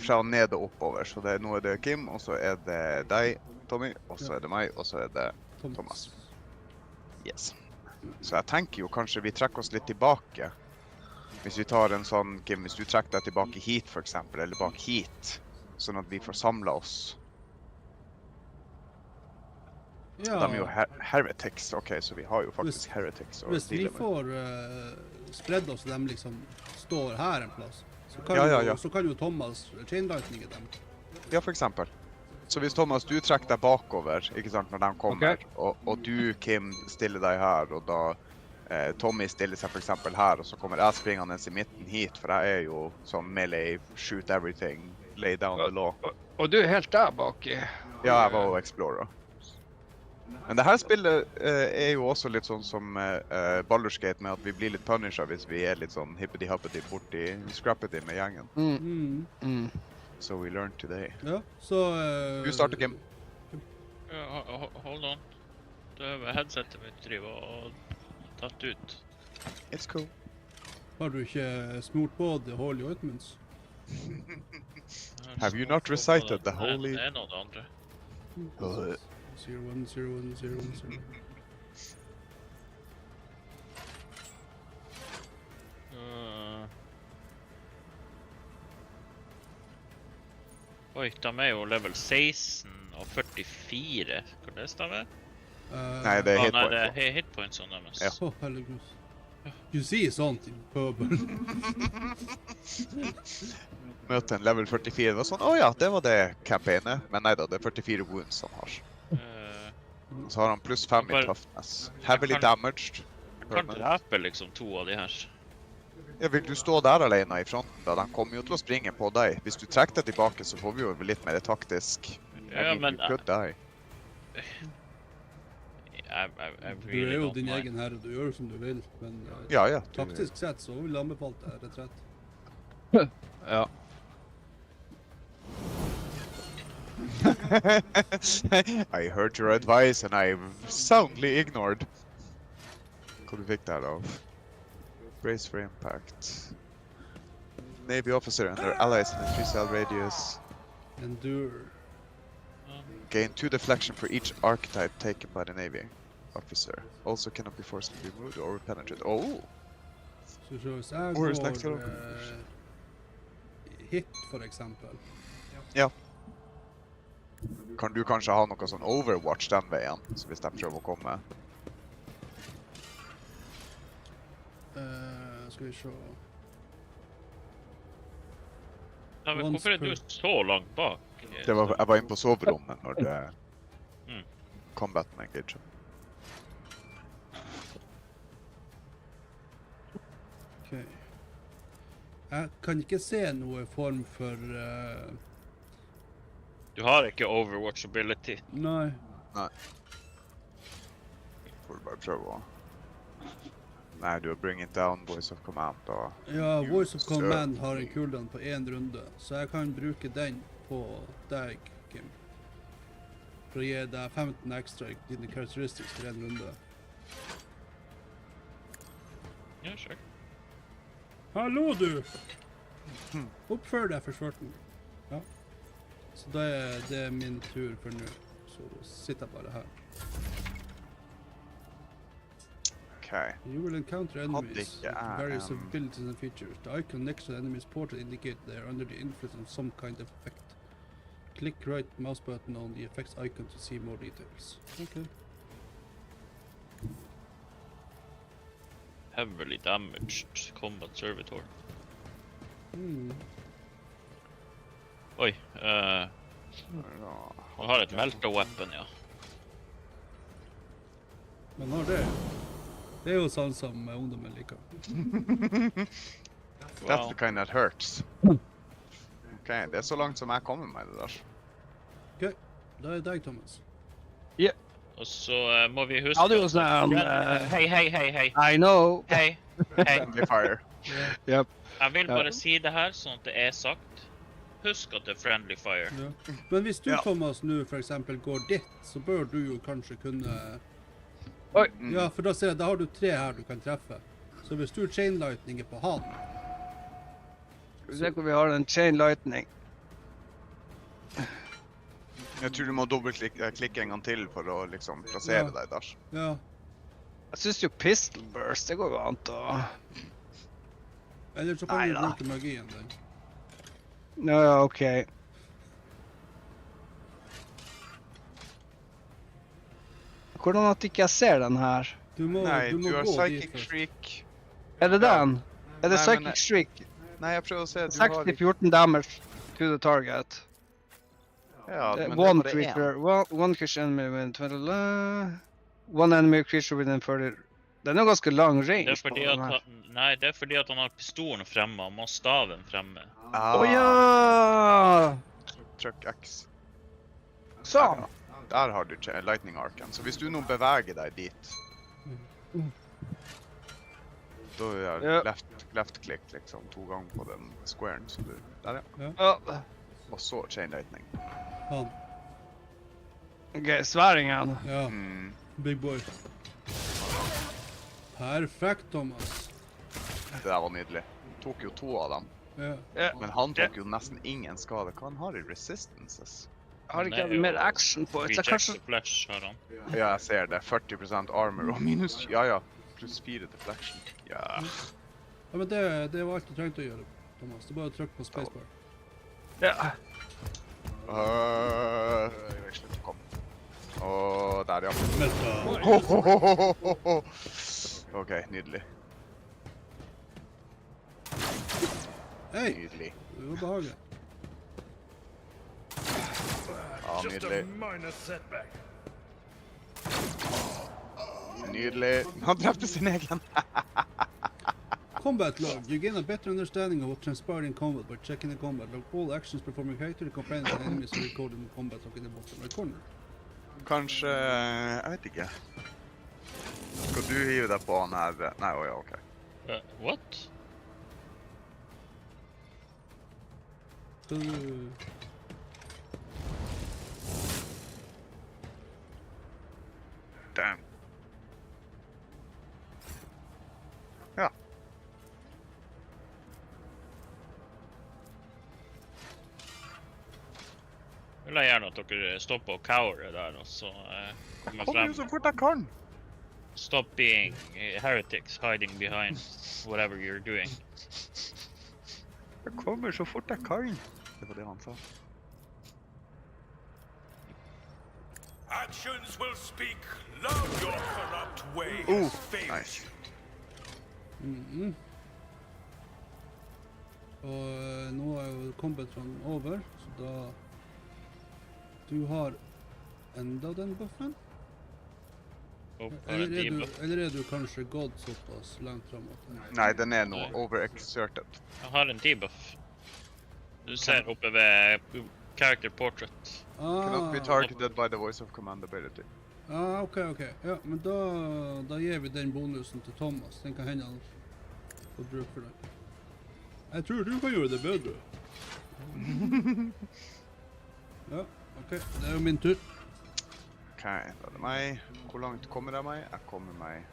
fra ned og oppover, så nå er det Kim, og så er det deg, Tommy, og så er det meg, og så er det Thomas. Yes. Så jeg tenker jo kanskje vi trekker oss litt tilbake. Hvis vi tar en sånn, Kim, hvis du trekker deg tilbake hit for eksempel, eller bak hit, sånn at vi får samlet oss. Ja, De er jo heretics, ok, så vi har jo faktisk heretics å hvis vi deale med. får spredd oss, de liksom står her en plass, så kan, Ja. Jo, så kan jo Thomas chainlightninge dem. Ja, for eksempel. Så hvis Thomas, du trekker deg bakover, ikke sant, når de kommer, og du, Kim, stiller deg her, og da Tommy stiller seg for eksempel her, og så kommer jeg springende I midten hit, for jeg er jo sånn melee, shoot everything, lay down the law. Og du er helt der baki. Ja, jeg var jo explorer. Men det her spillet er jo også litt sånn som Baldur's Gate, med at vi blir litt punisher hvis vi er litt sånn hippity-hoppity borti scrappity med gjengen. So we learned today. Ja, så... Du starter, Kim. Hold on. Det headsetet mitt driver og tatt ut. It's cool. Har du ikke smurt på The Holy Ointments? Have you not recited the holy... Det noe det andre. 01010101. Oi, de er jo level 16 og 44. Kan det stemme? Nei, det er Nei, det hitpoint. er hitpoint. points on them. Ja. Herregud. Du sier sånt i pøbel. Møte en level 44, det var sånn, ja, det var det campaignet. Men nei da, det 44 wounds han har. Så har han pluss 5 i toughness. Heavily damaged. Jeg kan drepe liksom 2 av de her. Ja, vil du stå der alene i fronten da? De kommer jo til å springe på deg. Hvis du trekker deg tilbake, så får vi jo litt mer taktisk. Ja, men... Good die. Du jo din egen herre, du gjør som du vil, men Ja. taktisk sett så vil jeg anbefale deg retrett. Ja. I heard your advice and I soundly ignored. Hva du fikk der av? Brace for impact. Navy officer and their allies in a 3-cell radius. Endure. Gain 2 deflection for each archetype taken by the Navy officer. Also cannot be forced to be moved or penetrated. Oh! Så hvis jeg Hvor snakker går du? hit, for eksempel. Ja. Kan du kanskje ha noe sånn overwatch den veien, så hvis de prøver å komme? Skal vi se. Ja, men hvorfor er du så langt bak? Jeg var inne på soverommet når det combaten engage. Ok. Jeg kan ikke se noe form for... Du har ikke overwatchability. Nei. Får du bare prøve å... Nei, du har bring it down, Voice of Command, da. Ja, Voice of Command har en cooldown på 1 runde, så jeg kan bruke den på deg, Kim. For å gi deg 15 ekstra i dine characteristics for 1 runde. Ja, sure. Hallo, du! Oppfør deg for svarten. Ja. Så da er det min tur for nå. Så sitter jeg bare her. Okay. You will encounter enemies with ikke various abilities and features. The icon next to the enemy's portal indicates they are under the influence of some kind of effect. Click right mouse button on the effects icon to see more details. Okay. Heavily damaged combat servitor. Oi, han har et melta-weapon, ja. Men har det? Det er jo sånn som ungdommen liker. That's the kind that hurts. Ok, det er så langt som jeg kommer meg det der. Ok, da er det deg, Thomas. Og så må vi huske... Ja, det er jo sånn... Hei. I know. Hei. Friendly fire. Yep. Jeg vil bare si det her, sånn at det er sagt. Husk at det er friendly fire. Ja. Men hvis du, Thomas, nå for eksempel går dit, så bør du jo kanskje kunne... Oi. Ja, for da ser jeg, da har du 3 her du kan treffe. Så hvis du chain lightning er på han... Skal vi se hvor vi har en chain lightning. Jeg tror du må dobbeltklikke en gang til for å liksom plassere deg der. Ja. Jeg synes jo pistol burst, det går jo an til å... Eller så kan du bruke magien den. Ja, ok. Hvordan at ikke jeg ser den her? Nei, du har gå Psychic dit først. Shriek. Er det den? Er det Nei, men- Psychic Shriek? Nei, jeg prøver å se, du har... 60-14 damage to the target. Ja, men One det er bare creature, one creature enemy within 20... One enemy creature within 30... Den er ganske lang range. Det er fordi på den at her. nei, det er fordi at han har pistolen fremme, han må ha staven fremme. Ja! Trykk X. Sånn! Der har du lightning arken. Så hvis du nå beveger deg dit, da gjør left click liksom 2 ganger på den squaren, så du, der ja. Ja. Og så chain lightning. Han. Ok, sværingen. Ja, big boy. Perfekt, Thomas. Det der var nydelig. Tok jo 2 av dem. Ja. Men han tok jo nesten ingen skade. Hva han har i resistances? Har ikke mer action på det, så Reject kanskje... the flesh har han. Ja, jeg ser det. 40% armor og minus... Ja. Pluss 4 deflection. Ja. Ja, men det var alt du trengte å gjøre, Thomas. Det er bare å trykke på spacebar. Ja. Jeg slutter å komme. Og der, ja. Meta. Ok, nydelig. Hei, Nydelig. det var behagelig. Ja, Just a nydelig. minor setback. Nydelig. Han drepte sin egen. Combat log. You gain a better understanding of what transpired in combat by checking the combat log. All actions performing character, the companions and enemies are recorded in the combat log in the bottom right corner. Kanskje, jeg vet ikke. Skal du hive deg på han her? Nei, ja, ok. What? Damn. Ja. Vil jeg gjerne at dere stopper og cowerer der, og så kommer Kom jo frem. så fort jeg kan. Stop being heretics, hiding behind whatever you're doing. Jeg kommer så fort jeg kan. Det var det han sa. Actions will speak. Love your corrupt way has failed Nice. you. Og nå er jo combat-runden over, så da... Du har enda den buffen? Eller er du kanskje gått såpass langt fremover? Nei, den er nå overexerted. Jeg har en debuff. Du ser oppe ved character portrait. Cannot be targeted by the voice of command ability. Ok. Ja, men da gir vi den bonusen til Thomas. Den kan hende han får bruk for det. Jeg tror du kan gjøre det bedre. Ja, ok. Det er jo min tur. Ok, da er det meg. Hvor langt kommer jeg meg? Jeg kommer meg...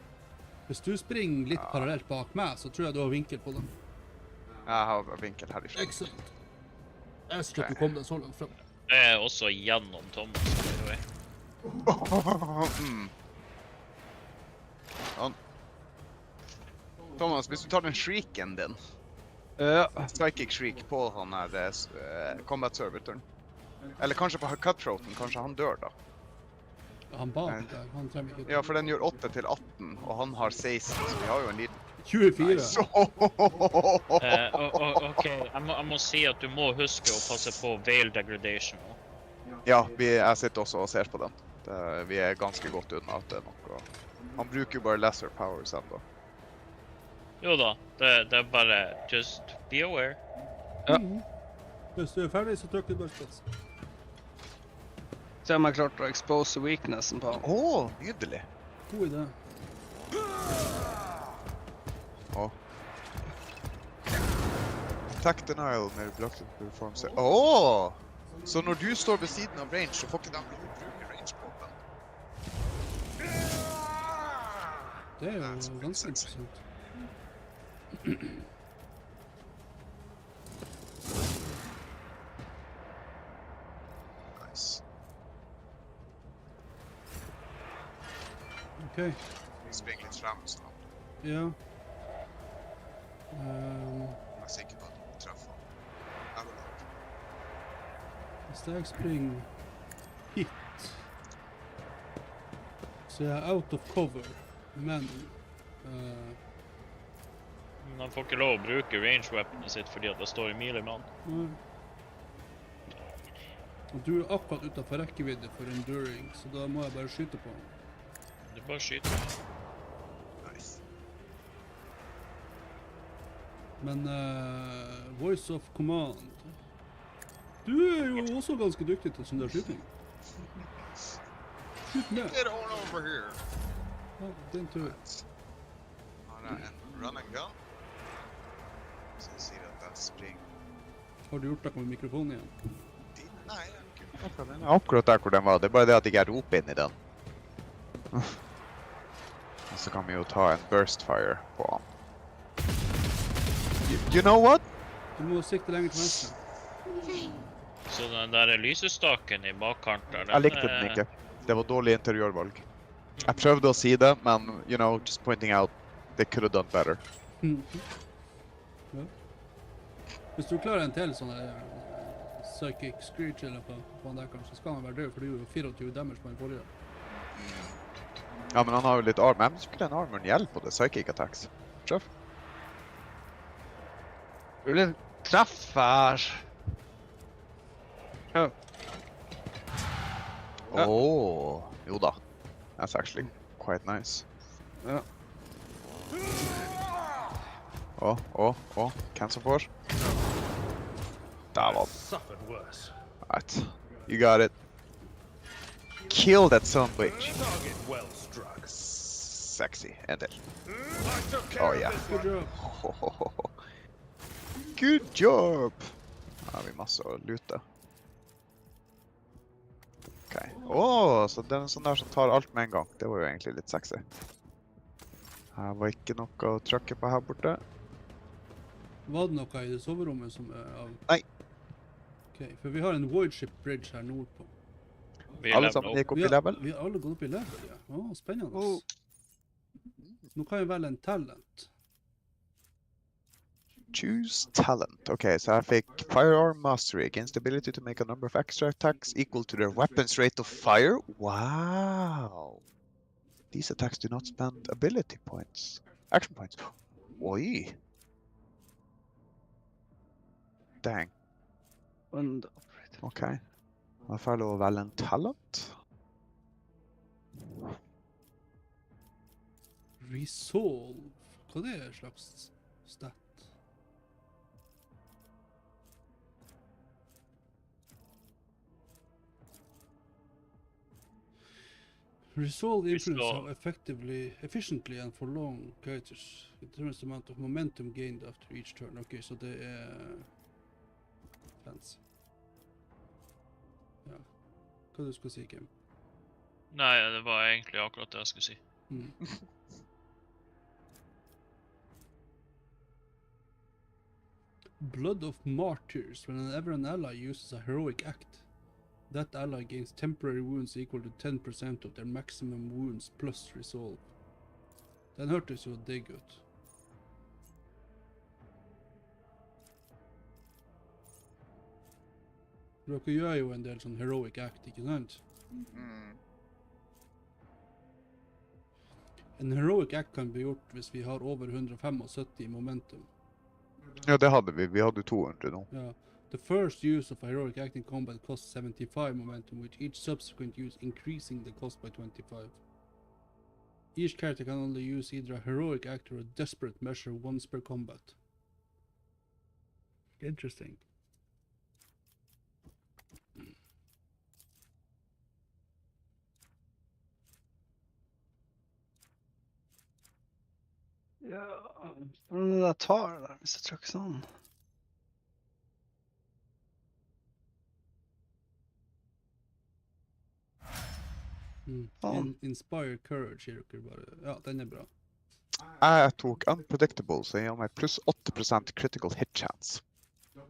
Hvis du springer litt parallelt bak meg, så tror jeg du har vinkel på den. Jeg har vinkel herifra. Excellent. Jeg synes at du kom deg så langt frem. Det er også gjennom Thomas, by the way. Sånn. Thomas, hvis du tar den shrieken din, Ja. psychic shriek på han her combat servitoren, eller kanskje på cutthroaten, kanskje han dør da. Han bak der, han trenger ikke... Ja, for den gjør 8 til 18, og han har 16, så vi har jo en liten... 24! Ok, jeg må si at du må huske å passe på veil degradation. Ja, jeg sitter også og ser på den. Vi er ganske godt unna at det er noe. Han bruker jo bare lesser powers enda. Jo da, det er bare just be aware. Ja. Hvis du er ferdig, så trykker du bare spets. Se om jeg klarte å expose weaknessen på han. Åh, nydelig. God idé. Åh. Attack denial med reluctant perform save. Åh! Så når du står ved siden av range, så får ikke de lov å bruke range-våpen. Det er jo ganske interessant. Nice. Ok, Spring litt frem, sånn. ja. Jeg er sikker på at du treffer. Jeg vil ha. Hvis jeg springer hit, så er jeg out of cover, men... Men han får ikke lov å bruke range-weaponet sitt fordi at det står i milemann. Og du er akkurat utenfor rekkevidde for enduring, så da må jeg bare skyte på han. Du bare skyter. Nice. Men voice of command. Du er jo også ganske dyktig til sånn der skyting. Skyt med. Get on over here. Ja, din tur. Har jeg en run and gun? Så jeg sier at jeg springer. Har du gjort noe med mikrofonen igjen? Nei, jeg har ikke gjort den. Akkurat der hvor den var. Det er bare det at jeg ikke roper inn i den. Og så kan vi jo ta en burst fire på han. You know what? Du må sikte lenger til venstre. Så den der lysestaken i bakkanten, Jeg likte den ikke. Det var dårlig interiørvalg. Jeg prøvde å si det, men, you know, just pointing out, they could have done better. Ja. Hvis du klarer en til sånn psychic screech eller på han der kanskje, skal han være død, for du gjorde jo 24 damage på den forrige. Ja, men han har jo litt arm. Jeg tror ikke den armoren gjelder på det psychic attacks. Sjef? Det er litt treff her. Ja. Jo da. That's actually quite nice. Ja. Hvem som får? Der var den. Suffered worse. Right. You got it. Kill that son bitch. Target well struck. Sexy. En del. I took care Oh, of yeah. this Good one. job. Good job! Her har vi masse å lute. Ok. Så det er en sånn der som tar alt med en gang. Det var jo egentlig litt sexy. Her var ikke noe å trykke på her borte. Var det noe i det soverommet som av... Nei. Ok, for vi har en void ship bridge her nordpå. Vi Alle leveler sammen opp. gikk opp i level. Vi har alle gått opp i level, ja. Spennende. Oh. Nå kan jeg velge en talent. Choose talent. Okay, so I think firearm mastery against the ability to make a number of extra attacks equal to their weapon's rate of fire. Wow. These attacks do not spend ability points. Action points. Oi. Dang. Okay. Da får jeg lov å velge en talent. Resolve. Hva det er slags stat? Resolve influence how efficiently and for long characters. It determines the amount of momentum gained after each turn. Ok, så det er... fancy. Ja. Hva du skal si, Kim? Nei, det var egentlig akkurat det jeg skulle si. Blood of Martyrs. Whenever an ally uses a heroic act, that ally gains temporary wounds equal to 10% of their maximum wounds plus resolve. Den hørtes jo digg ut. Dere gjør jo en del sånn heroic act, ikke sant? En heroic act kan bli gjort hvis vi har over 175 i momentum. Ja, det hadde vi. Vi hadde 200 nå. Ja. The first use of a heroic act in combat costs 75 momentum, with each subsequent use increasing the cost by 25. Each character can only use either a heroic act or a desperate measure once per combat. Interesting. Ja, hvordan er det jeg tar det der, hvis jeg trykker sånn? Inspire courage, sier dere bare. Ja, den er bra. Jeg tok unpredictable, så jeg gir meg pluss 8% critical hit chance.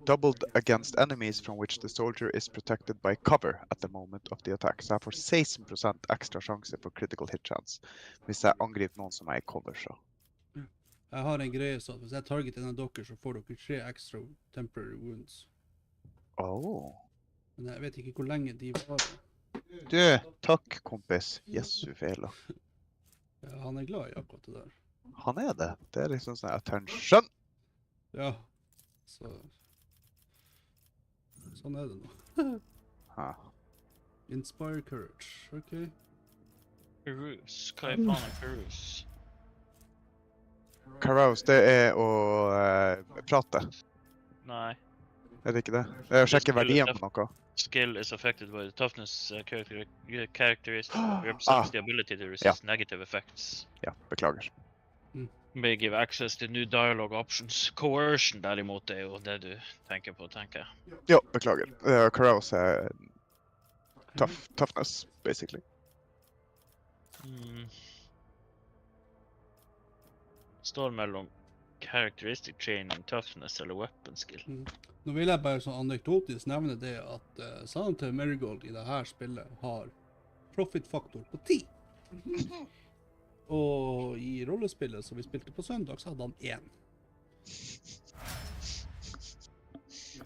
Doubled against enemies from which the soldier is protected by cover at the moment of the attack. Så jeg får 16% ekstra sjanse for critical hit chance hvis jeg angriper noen som er i cover, så. Jeg har en greie sånn, hvis jeg targeter en av dere, så får dere 3 ekstra temporary wounds. Men jeg vet ikke hvor lenge de varer. Du, takk kompis. Jesu Féleth. Ja, han er glad i akkurat det der. Han er det. Det er liksom sånn attention. Ja, så... Sånn er det nå. Inspire courage, ok. Peruse. Hva er faen en peruse? Carouse, det er å prate. Nei. Er det ikke det? Det er å sjekke verdien på noe. Skill is affected by the toughness characteristic represents the ability to resist negative effects. Ja, beklager. May give access to new dialogue options. Coercion derimot er jo det du tenker på, tenker jeg. Ja, beklager. Carouse er toughness, basically. Står mellom characteristic training, toughness eller weapon skill. Nå vil jeg bare sånn anekdotisk nevne det at Sanden til Marigold i dette spillet har profit-faktor på 10. Og i rollespillet som vi spilte på søndag, så hadde han 1.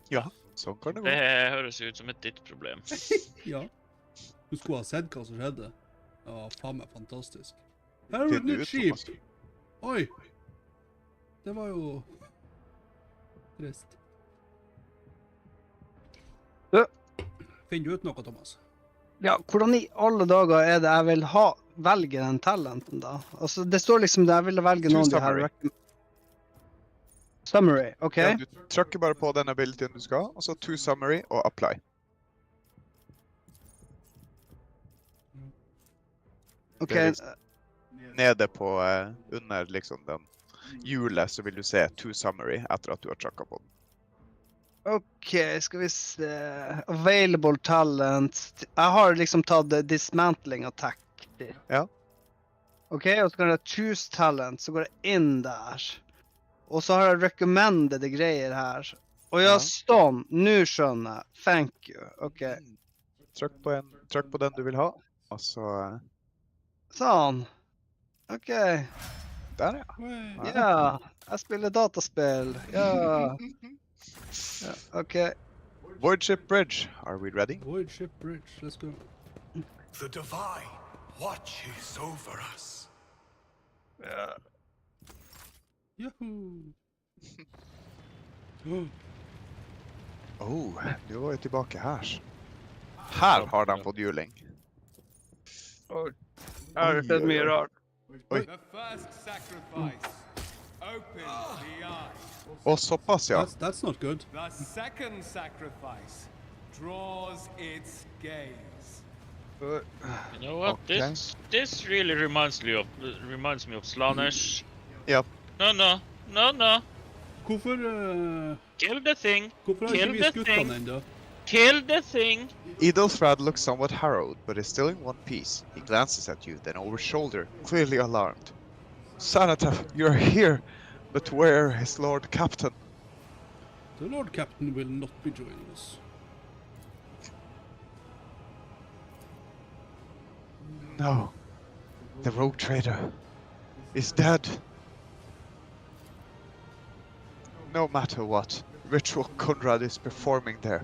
Ja, sånn kan det gå. Det høres ut som et ditt problem. Ja. Du skulle ha sett hva som skjedde. Ja, faen meg fantastisk. Her har vi et nytt skip. Oi! Det var jo trist. Ja. Finner du ut noe, Thomas? Ja, hvordan i alle dager er det jeg vil velge den talenten da? Altså, det står liksom der jeg vil velge To noen av de summary. her... Summary, ok? Ja, du trykker bare på den abilityen du skal, og så to summary og apply. Ok, Det er liksom nede på under liksom den hjulet, så vil du se to summary etter at du har trykket på den. ok, skal vi se... Available talent. Jeg har liksom tatt dismantling attack. Ja. Ok, og så kan jeg choose talent, så går jeg inn der. Og så har jeg recommended greier her. Og ja, Ja. sånn, nå skjønner jeg. Thank you, ok. Trykk på den du vil ha, og så... Sånn. Ok, Der, ja. ja, jeg spiller dataspill, ja. Ja, ok. Voidship Bridge, are we ready? Void Ship Bridge, let's go. The divine watches over us. Yahoo! Oh, nu var jag tillbaka här. Här har den fått hjuling. Oj. Ja, det är mer rart. Oj. The first sacrifice opens the eyes. Och så pass ja. That's not good. The second sacrifice draws its gaze. You know what? Okay. This really reminds me of Slanesh. Yep. No. Hvorfor, Kill the thing. hvorfor har Kill ikke vi the skutt thing. han ennå? Kill the thing. Idolthrad looks somewhat harrowed, but is still in one piece. He glances at you, then over his shoulder, clearly alarmed. Sanatav, you're here, but where is Lord Captain? The Lord Captain will not be joining us. No. The rogue trader is dead. No matter what ritual Conrad is performing there,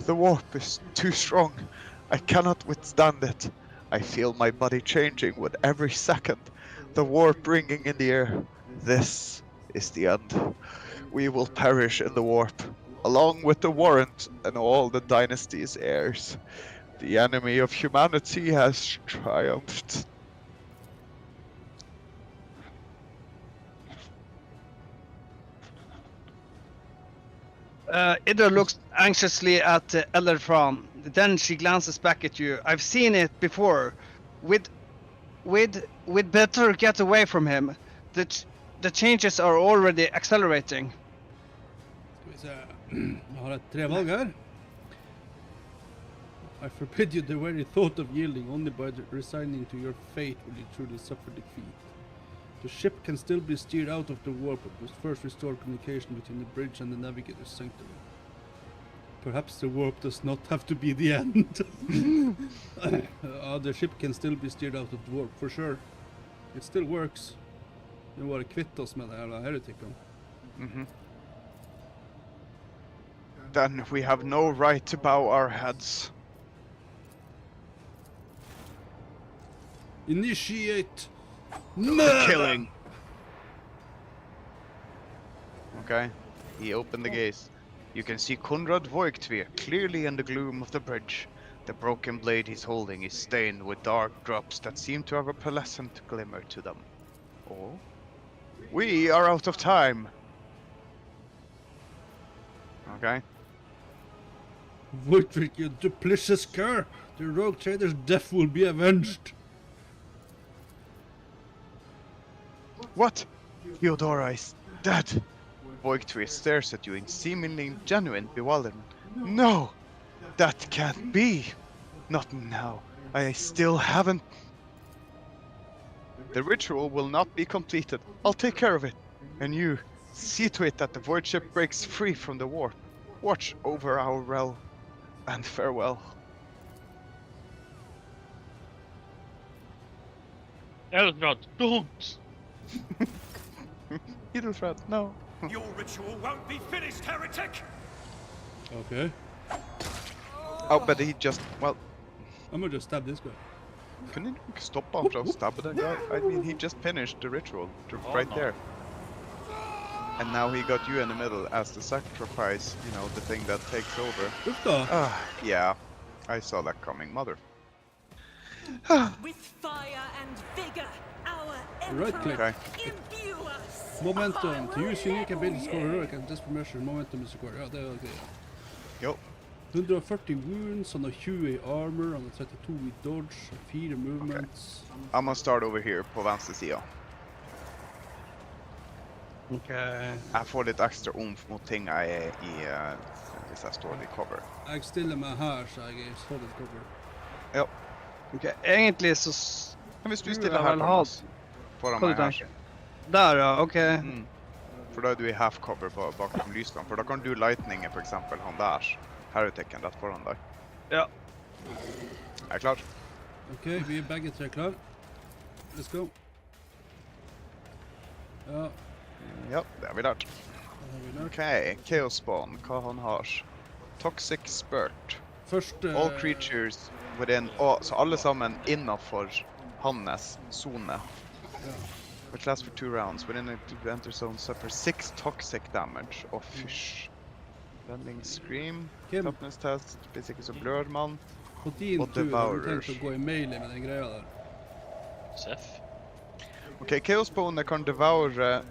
the warp is too strong. I cannot withstand it. I feel my body changing with every second, the warp ringing in the air. This is the end. We will perish in the warp, along with the warrant and all the dynasty's heirs. The enemy of humanity has triumphed. Idra looks anxiously at Ellerfran. Then she glances back at you. I've seen it before. We'd better get away from him. The changes are already accelerating. Skal vi se. Jeg har et 3 valg her. I forbid you the very thought of yielding. Only by resigning to your fate will you truly suffer defeat. The ship can still be steered out of the warp, but must first restore communication between the bridge and the navigator's sanctuary. Perhaps the warp does not have to be the end. The ship can still be steered out of the warp, for sure. It still works. Vi må bare kvitte oss med det her heretikken. Then we have no right to bow our heads. Initiate Killing. Okay, he opened the gates. You can see Konrad Voigtvir clearly in the gloom of the bridge. The broken blade he's holding is stained with dark drops that seem to have a pleasant glimmer to them. Oh? We are out of time! Okay. Voidrick, you duplicitous cur! The rogue trader's death will be avenged! What? Theodora is dead! Voigtvir stares at you in seemingly genuine bewilderment. No! That can't be! Not now. I still haven't... The ritual will not be completed. I'll take care of it. And you, see to it that the void ship breaks free from the warp. Watch over our realm. And farewell. Elrod, don't! Idolfred, no. Your ritual won't be finished, heretic! Okay. Oh, but he just... Well, I'm gonna just stab this guy. Kunne du ikke stoppe han fra å stabbe den guy? I mean, he just finished the ritual right no. there. And now he got you in the middle as the sacrifice, you know, the thing that takes over. Uff da. Yeah, I saw that coming, mother. With fire and vigor, our Right emperor click. Okay. imbue us. Momentum. To use unique abilities score heroic and desperate measure. Momentum is score. Ja, det er det. Jo. 140 wounds, han har 20 i armor, han har 32 i dodge, 4 movements. I'm gonna start over here på venstre sida. Ok. Jeg får litt ekstra omf mot ting jeg er i hvis jeg står i cover. Jeg stiller meg her, så jeg er solid cover. Ja. Ok, egentlig så... Men hvis du Jeg stiller her, vil ha- Thomas, foran Hva meg du her, tenker? Der, ja, ok. for da er du i half cover bakom lysene, for da kan du lightninge for eksempel han der, heretikken rett foran deg. Ja. Er jeg klar? Ok, vi er begge tre klar. Let's go. Ja, Ja, det har vi lært. det har vi lært. Ok, Chaos Spawn, hva han har? Toxic Spurt. Første... All creatures within, så alle sammen innenfor hans zone. Which lasts for 2 rounds. Within the enter zone suffer 6 toxic damage. Og fysj. Bending Scream. Kim, Toughness test. Hvis ikke så blør man. på din og tur har du devourers. tenkt å gå i melee med den greia der. Seff. Ok, Chaos Spawn kan devoure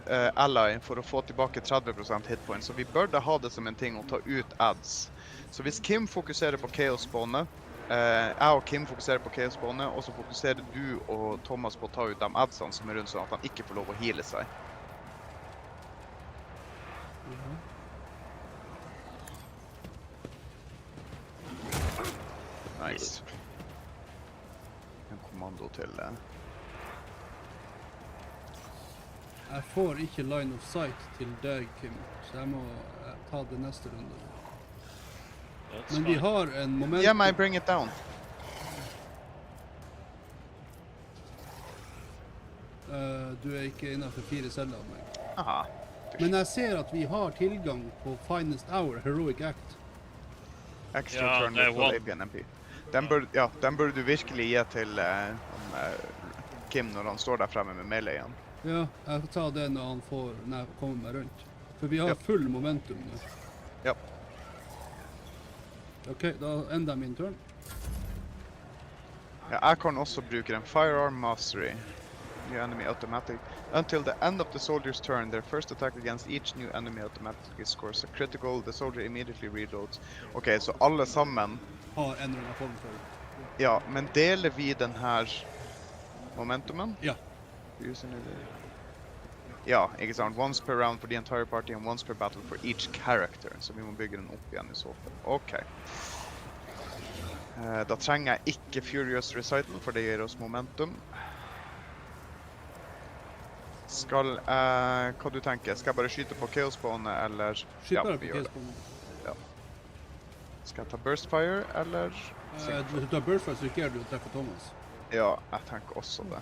ally for å få tilbake 30% hitpoints. Så vi burde ha det som en ting å ta ut ads. Så hvis Kim fokuserer på Chaos Spawnet, jeg og Kim fokuserer på Chaos Spawnet, og så fokuserer du og Thomas på å ta ut de adsene som er rundt, sånn at han ikke får lov å heale seg. Nice. En kommando til Jeg får ikke line of sight til deg, Kim, så jeg må ta det neste runde. That's Men vi fine. har en momentum. Yeah, man, bring it down. Du er ikke innenfor 4 celler av meg. Aha. Men jeg ser at vi har tilgang på Finest Hour, Heroic Act. Extra Ja, turn det er with one. APN MP. Den bør du virkelig gi til Kim når han står der fremme med meleien. Ja, jeg får ta det når jeg kommer meg rundt. For vi har Ja. full momentum nå. Ja. Ok, da ender min turn. Ja, jeg kan også bruke en Firearm Mastery. New enemy automatic. Until the end of the soldier's turn, their first attack against each new enemy automatically scores a critical. The soldier immediately reloads. Ok, så alle sammen. Har en eller annen form for. Ja, men deler vi den her momentumen? Ja. Using it. Ja, ikke sant? Once per round for the entire party and once per battle for each character. Så vi må bygge den opp igjen i så fall. Ok. Da trenger jeg ikke Furious Recital, for det gir oss momentum. Hva du tenker? Skal jeg bare skyte på Chaos Spawn, eller? Skyt bare vi på gjør det. Chaos-bomben. Skal jeg ta Burst Fire, eller? Du tar burst fire, så risikerer du å treffe Thomas. Ja, jeg tenker også det.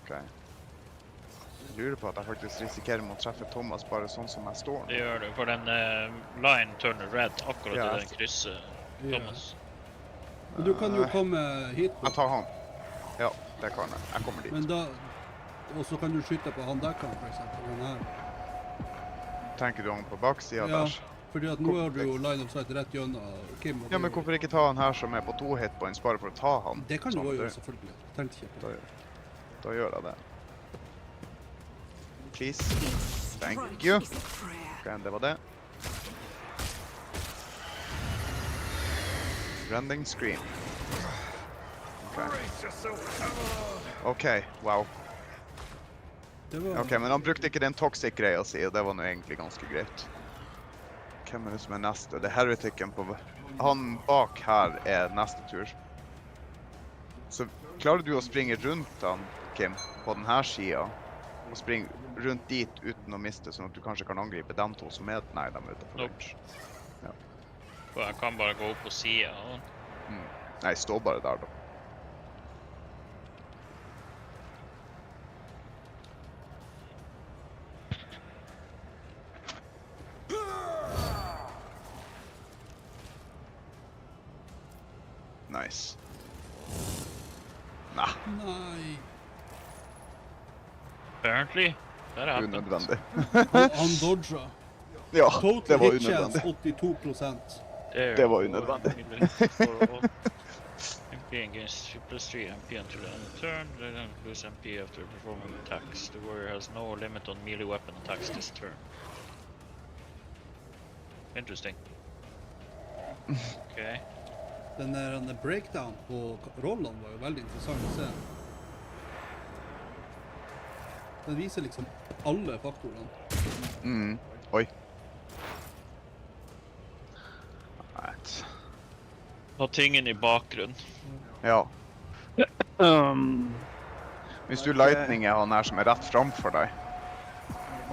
Ok. Jeg lurer på at jeg faktisk risikerer med å treffe Thomas bare sånn som jeg står Det nå. gjør du, for den line turner red akkurat Ja, i den krysset, Ja. Thomas. Men du kan jo komme hit på. Jeg tar han. Ja, det kan jeg. Jeg kommer dit. Men da... Og så kan du skyte på han der kan, for eksempel. Han her. Tenker du han på baksida Ja, der? fordi at nå har du jo line of sight rett gjennom Kim. Og Ja, men hvorfor ikke ta han her som er på 2 hitpoints, bare for å ta han? Det kan du Sånn, også gjøre, det- selvfølgelig. Tenkte ikke på det. Da gjør jeg det. Please. Thank Strike you. is a prayer. Ok, det var det. Rending Scream. Ok. Ok, wow. Det var... Ok, men han brukte ikke den toxic-greia si, og det var nå egentlig ganske greit. Hvem er det som er neste? Det er heretikken på... Han bak her er neste tur. Så klarer du å springe rundt han, Kim, på denne siden, og springe rundt dit uten å miste, sånn at du kanskje kan angripe dem to som er... Nei, de er ute på range. Og jeg kan bare gå opp på siden. Nei, stå bare der da. Nice. Nei. Apparently, that happened. Unødvendig. Han dodga. Ja, Total det var hit chance unødvendig. 82%. There, Det var for- unødvendig. for all MP against +3 MP until the end of the turn. They don't lose MP after performing attacks. The warrior has no limit on melee weapon attacks this turn. Interesting. Okay. Den der breakdown på rollene var jo veldig interessant å se. Den viser liksom alle faktorene. Oi. Right. Ha tingen i bakgrunn. Ja. Um, Hvis du lightning er han her som er rett framfor deg.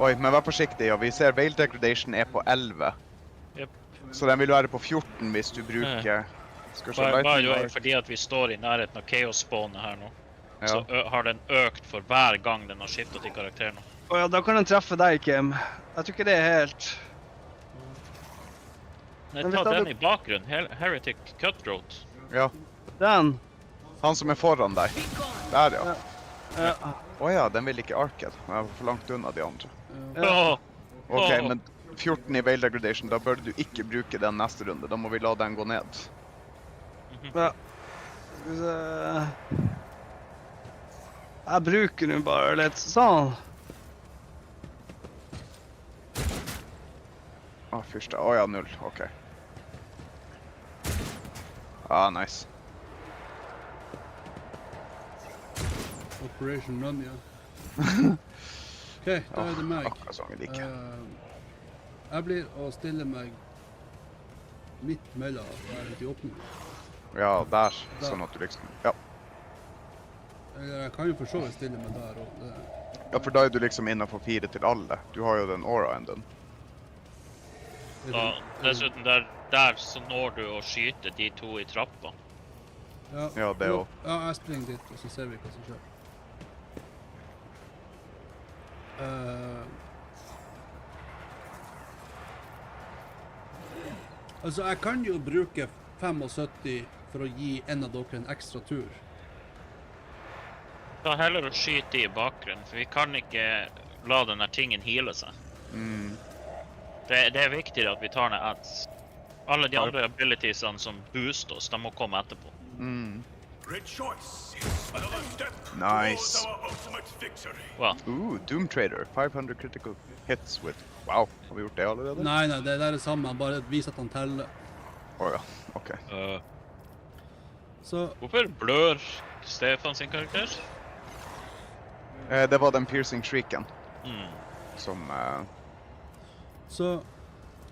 Oi, men vær forsiktig, ja. Vi ser Veil Degradation er på 11. Yep. Så den vil være på 14 hvis du bruker... Skal vi se, By the way, lightning fordi at vi står i nærheten av Chaos-spawnet her nå, Ja. så har den økt for hver gang den har skiftet til karakter nå. Å ja, da kan den treffe deg, Kim. Jeg tror ikke det er helt... Nei, Men ta hvis den du- i bakgrunn. Heretic Cutthroat. Ja. Den. Han som er foran deg. Der, ja. Ja. Åja, den vil ikke arcade. Den er for langt unna de andre. Åh! Ok, Åh. men 14 i Veil Degradation, da bør du ikke bruke den neste runde. Da må vi la den gå ned. Ja. Skal vi se... Jeg bruker nu bare litt sånn. Fyrste. Åja, 0. Ok. Nice. Operation Run, ja. Ok, da er det meg. Akkurat som vi liker. Jeg blir å stille meg midt mellom der ute i åpningen. Ja, der. Sånn at du liksom... Ja. Eller jeg kan jo for så vidt stille meg der og det. Ja, for da er du liksom innenfor 4 til alle. Du har jo den auraen din. Ja, dessuten der så når du å skyte de to i trappa. Ja, det jo. også. Ja, jeg springer dit, og så ser vi hva som skjer. Altså, jeg kan jo bruke 75 for å gi en av dere en ekstra tur. Ta heller å skyte i bakgrunnen, for vi kan ikke la denne tingen heale seg. Det er viktigere at vi tar ned ads. Alle de andre abilitiesene som booster oss, de må komme etterpå. Rejoice! Another step Nice. towards our ultimate victory. Well, Doom Trader. 500 critical hits with... Wow, har vi gjort det allerede? Nei, det der er samme, han bare viser at han teller. Åja, ok. Så, hvorfor blør Stefan sin karakter? Det var den piercing shrieken som... så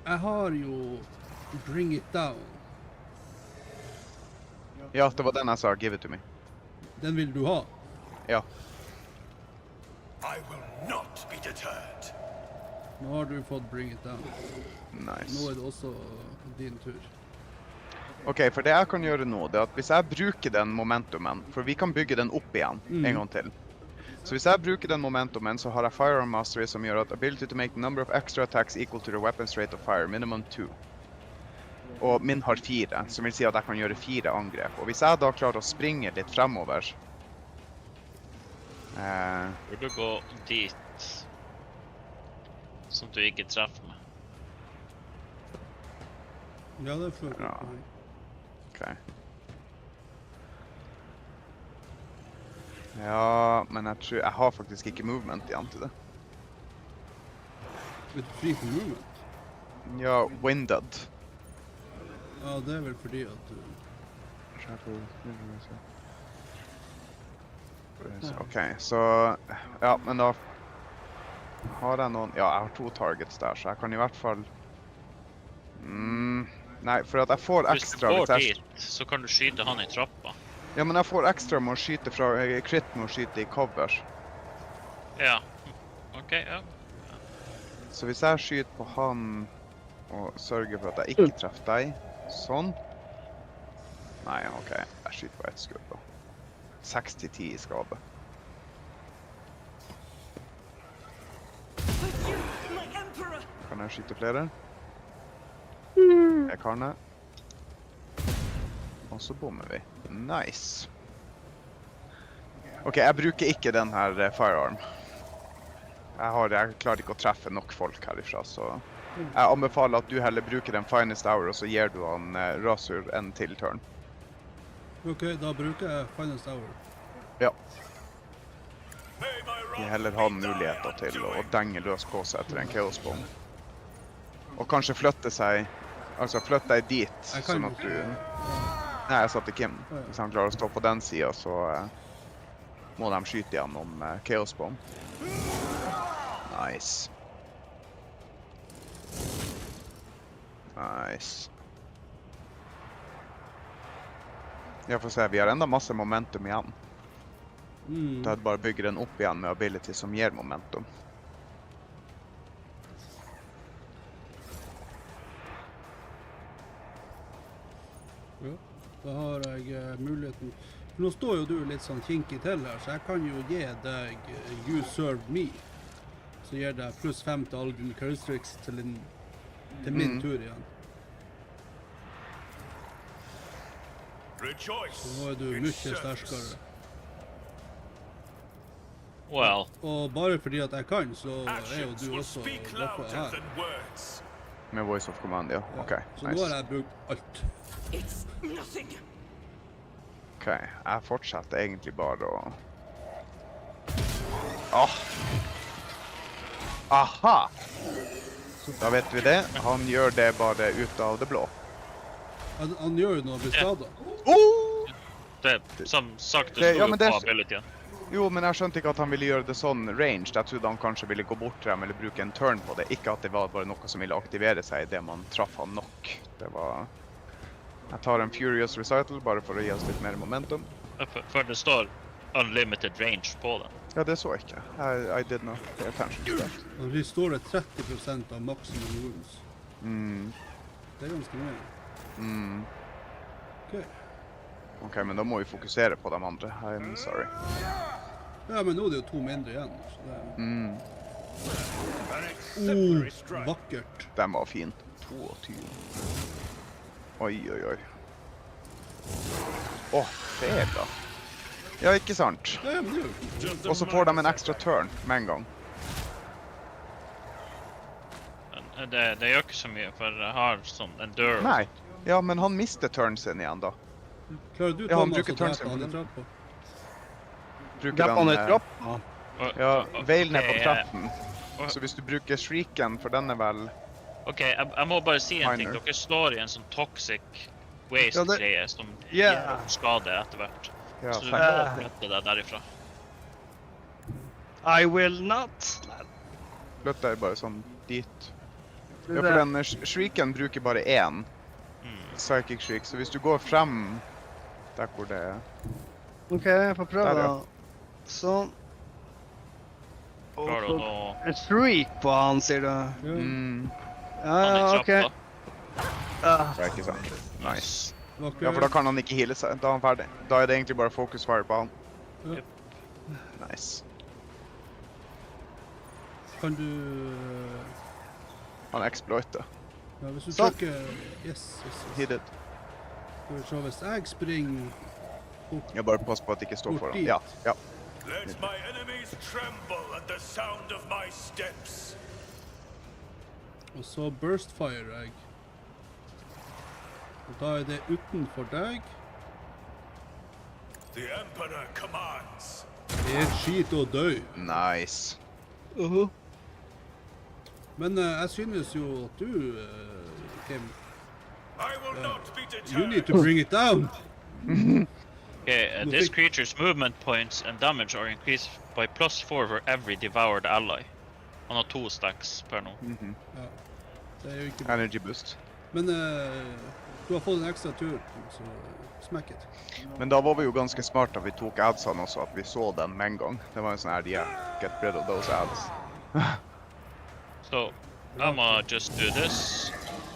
jeg har jo Bring It Down. Ja, det var den jeg sa, give it to me. Den vil du ha. Ja. I will not be deterred. Nå har du fått Bring It Down. Nice. Nå er det også din tur. Ok, for det jeg kan gjøre nå, det er at hvis jeg bruker den momentumen, for vi kan bygge den opp igjen en gang til. Så hvis jeg bruker den momentumen, så har jeg Firearm Mastery som gjør at ability to make the number of extra attacks equal to the weapon's rate of fire, minimum 2. Og min har 4, som vil si at jeg kan gjøre 4 angrep. Og hvis jeg da klarer å springe litt fremover... Burde du gå dit, som du ikke treffer meg. Ja, det er Ja. Ok. Ja, men jeg tror... Jeg har faktisk ikke movement igjen til det. Litt fri for movement. Ja, winded. Ja, det er vel fordi at du... Ok, så... Ja, men da... Har jeg noen... Ja, jeg har 2 targets der, så jeg kan i hvert fall... Nei, for at jeg får Hvis du ekstra... går hvis jeg- dit, så kan du skyte han i trappa. Ja, men jeg får ekstra med å skyte fra... Crit med å skyte i cover. Ja. Ok, ja. Så hvis jeg skyter på han... Og sørger for at jeg ikke treffer deg... Sånn. Nei, ok. Jeg skyter på 1 skudd da. 6-10 i skade. My emperor! Kan jeg skyte flere? Jeg kan det. Og så bommer vi. Nice. Ok, jeg bruker ikke den her firearm. Jeg klarer ikke å treffe nok folk herifra, så jeg anbefaler at du heller bruker den finest hour, og så gir du han Rasur en til turn. Ok, da bruker jeg Finest Hour. Ja. De heller har muligheter til å denge løs på seg etter en Chaos Bomb. Og kanskje flytte seg, altså flytte deg dit, sånn at du... Nei, jeg satte Kim. Hvis han klarer å stå på den siden, så må de skyte gjennom Chaos Bomb. Nice. Nice. Jeg får se, vi har enda masse momentum igjen. Da er det bare å bygge den opp igjen med ability som gir momentum. Ja, da har jeg muligheten. Nå står jo du litt sånn kinkig til her, så jeg kan jo gi deg You Serve Me. Så gir deg +5 til alle dine characteristics til min tur igjen. Så nå er du mye sterskere. Well, Og bare fordi at jeg kan, så er jo du også oppe her. Med Voice of Command, ja. Ok, Så nå har nice. jeg brukt alt. Ok, jeg fortsetter egentlig bare å... Aha! Da vet vi det. Han gjør det bare ut av det blå. Han gjør jo noe beskadet. det er som sagt, Det- det ja, står men jo det- på abilityen. Jo, men jeg skjønte ikke at han ville gjøre det sånn ranged. Jeg trodde han kanskje ville gå bort til dem eller bruke en turn på det. Ikke at det var bare noe som ville aktivere seg i det man traff han nok. Det var... Jeg tar en Furious Recital bare for å gi oss litt mer momentum. For det står unlimited range på den. Ja, det så jeg ikke. I did not pay attention to that. Og vi står det 30% av maximum wounds. Det er ganske mye. Ok. Ok, men da må vi fokusere på de andre. I'm sorry. Ja, men nå er det jo 2 mindre igjen. Så det vakkert. Den var fin. 22. Oi, oi, oi. Féleth. Ja, ikke sant. Ja, men det er jo Og så får de en ekstra turn med en gang. Men det gjør ikke så mye, for jeg har sånn en dør. Nei. Ja, men han mister turn sin igjen da. Klarer du, Ja, han Thomas, bruker å turn drepe sin på han i den. trappa? Bruker Dreper han i den... trappa? Ja, veil ned på Ok, trappen. Så hvis du bruker shrieken, for den er vel... Ok, jeg må bare si en ting. Minor. Dere står i en sånn toxic Ja, waste-greie som Ja. gir skade etter hvert. Ja, Så du takk. må flytte deg derifra. I will not. Flytt deg bare sånn dit. Ja, for den shrieken bruker bare én psychic shriek, så hvis du går frem der hvor det er... Ok, jeg får prøve Der, ja. da. Sånn. Klarer du å nå En streak på han, sier du? Ja. Ja, han i ok. trappa? Det er ikke sant. Nice. Vakkert. Ja, for da kan han ikke heale seg. Da er han ferdig. Da er det egentlig bare focus fire på han. Ja. Nice. Kan du... Han exploiter. Ja, hvis du Sånn. trykker... Yes. He did. Skal vi se, hvis jeg springer... Jeg bare pass på at det ikke står Bort foran. dit. Ja, ja. Let my enemies tremble at the sound of my steps. Og så burst fire jeg. Og da er det utenfor deg. The Emperor commands. Det er skit å dø. Nice. Men jeg synes jo at du, Kim, I will not be you need deterred. to bring it down. Okay, this creature's movement points and damage are increased by +4 for every devoured ally. Han har 2 stacks per nå. Det er jo ikke bra. Energy boost. Men du har fått en ekstra tur, så smack it. Men da var vi jo ganske smart da vi tok adsene også, at vi så den med en gang. Det var en sånn her, yeah, get rid of those ads. So, I'ma just do this.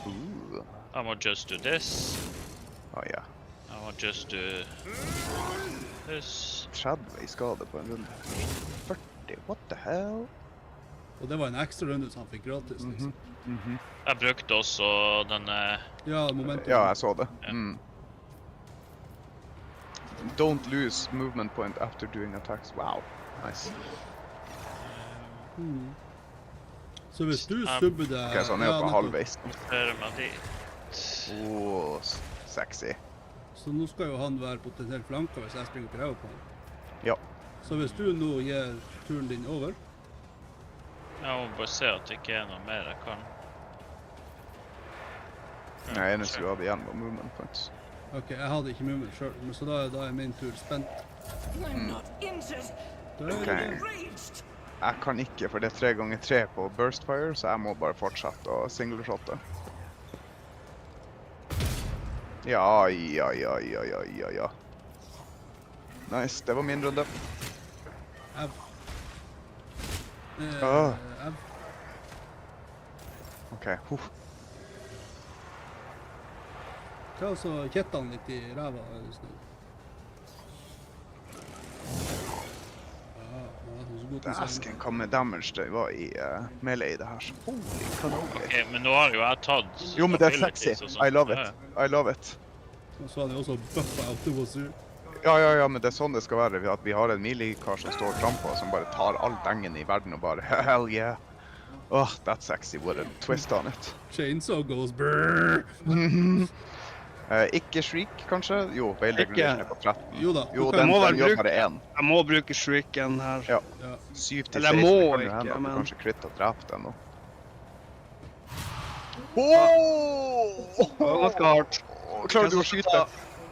Ooh. I'ma just do this. Oh, yeah. I'ma just do this. 30 i skade på en runde. 40, what the hell? Og det var en ekstra runde som han fikk gratis, liksom. Jeg brukte også den Ja, momentum. Ja, jeg så det. Ja. don't lose movement point after doing attacks. Wow, nice. Så hvis du subber deg... Ok, så han er jo på halvveis. Hører meg dit. Sexy. Så nå skal jo han være potensielt flanka hvis jeg springer og prøver på han. Ja. Så hvis du nå gir turen din over... Jeg må bare se at det ikke er noe mer jeg kan. Nei, eneste du hadde igjen var movement points. Ok, jeg hadde ikke movement selv, men så da er min tur spent. I'm not injured. Da er Ok. det Raged. Jeg kan ikke, for det er 3x3 på burst fire, så jeg må bare fortsette å singleshotte. Ja. Nice, det var min runde. Au. Ah. Au. Ok, Ta og så kjette han litt i ræva. Hvis du... Dæsken, hva med damage det var i melee i det her. Holy cannoli. Ok, men nå har jo jeg tatt... Jo, men det er abilities sexy. og sånt. I love Ja, it. I love it. Og så hadde jeg også buffa Autobosu. Ja, men det er sånn det skal være. At vi har en melee-kar som står frampå, som bare tar all dengen i verden og bare, hell yeah. Oh, that's sexy. What a twist on it. Chainsaw goes brrrr. Ikke shriek, kanskje? Jo, veil regulation er på 13. Jo da. Jo, du kan- den må vel gjør bruke- bare 1. Jeg må bruke shrieken her. Ja. Ja. 7 til 16. Eller jeg må kan jo ikke, hende at du men- kanskje kritt og dreper den nå. Åh! Det var ganske hardt. Klarer du å skyte?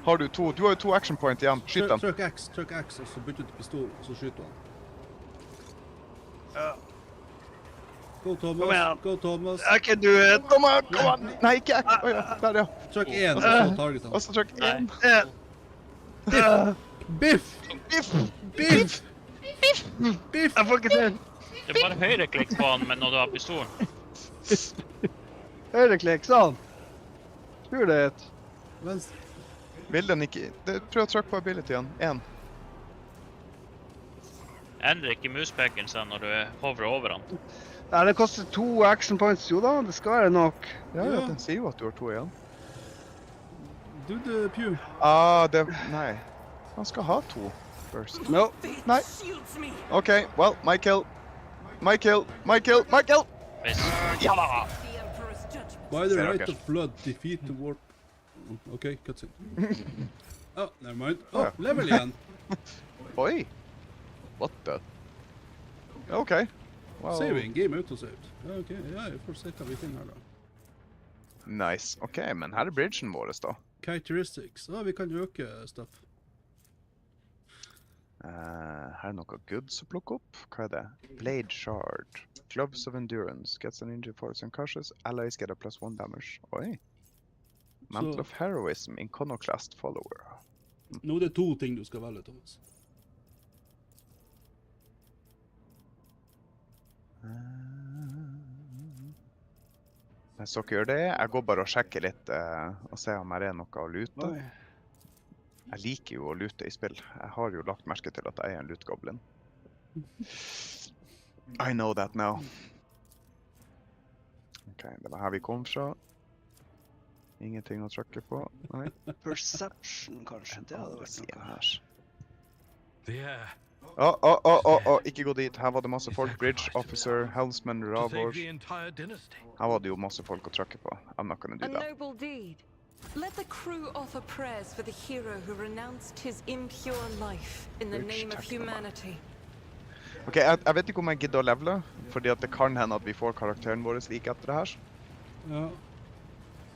Har du to? Du har jo 2 action point igjen. Skyt den. Trykk X, og så bytter du til pistol, og så skyter han. Ja. Go Kom Thomas, igjen. go Thomas. I can do it. Kom an! Nei, ikke X! Oi, ja. Der, ja. Trykk 1, og så target han. Og så trykk 1. Biff! Biff! Biff! Biff! Jeg får ikke til. Det er bare høyreklikk på han, men når du har pistolen. Høyreklikk, sånn. Skru det ut. Venstre. Vil den ikke... Prøv å trykke på abilityen. 1. Endrer ikke muspeken seg når du hovrer over han. Ja, det koster 2 action points, jo da. Det skal være nok. Ja, Ja. den sier jo at du har 2 igjen. Do the pew. Nei. Han skal ha 2 first. No. Nei. Shields me. OK, well, my kill. My kill. Hvis... Ja da! The Emperor's judgment. By the Ser right dere. of blood, defeat the warp. OK, cutscene. Oh, never mind. Ja. Oh, level igjen. Oi! What the? OK. Well, Saving, game autosaved. Ja, OK, ja, jeg får se hva vi finner her da. Nice. OK, men her er bridgen vår, da. Characteristics. Ja, vi kan øke stuff. Her er noe goods å plukke opp. Hva er det? Blade Shard. Gloves of Endurance. Gets an injury force and crushes. Allies get a +1 damage. Oi. Mantle of Heroism. Iconoclast Follower. Nå er det 2 ting du skal velge, Thomas. Hvis dere gjør det, jeg går bare og sjekker litt og ser om her er noe å lute. Oi. Jeg liker jo å lute i spill. Jeg har jo lagt merke til at jeg er en loot-goblin. I know that now. Ok, det var her vi kom fra. Ingenting å trykke på. Nei, Perception, kanskje. Det hadde andre vært siden noe. her. There. Ikke gå dit. Her var det masse folk. Bridge Officer, Helmsman, To save Ravor. the entire dynasty. Her var det jo masse folk å trykke på. I'm not gonna A do that. noble deed. Let the crew offer prayers for the hero who renounced his impure life in the Bridge name of check them out. humanity. Ok, jeg vet ikke om jeg gidder å levele, fordi at det kan hende at vi får karakteren vår like etter det her. Ja,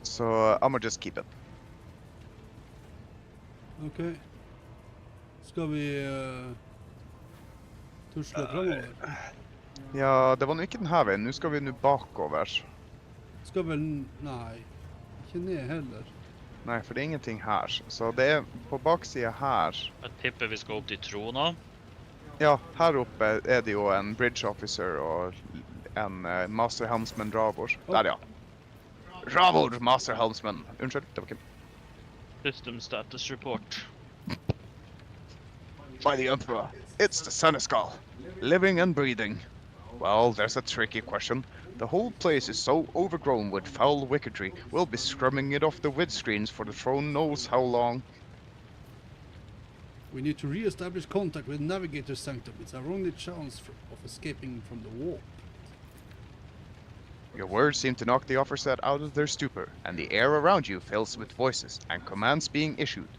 Så I'ma just keep it. OK. Skal vi tusle fremover? Ja, det var nå ikke den her veien. Nå skal vi nå bakover. Skal vel... Nei, ikke ned heller. Nei, for det er ingenting her. Så det er på baksiden her. Jeg tipper vi skal opp til trona. Ja, her oppe er det jo en bridge officer og en master helmsman Ravor. Der, ja. Ravor, master helmsman. Unnskyld, det var ikke... System status report. By the Emperor. It's the Seneschal. Living and breathing. Well, there's a tricky question. The whole place is so overgrown with foul wickedry. We'll be scrumming it off the windscreens for the throne knows how long. We need to re-establish contact with Navigator's Sanctum. It's our only chance of escaping from the warp. Your words seem to knock the officer out of their stupor, and the air around you fills with voices and commands being issued.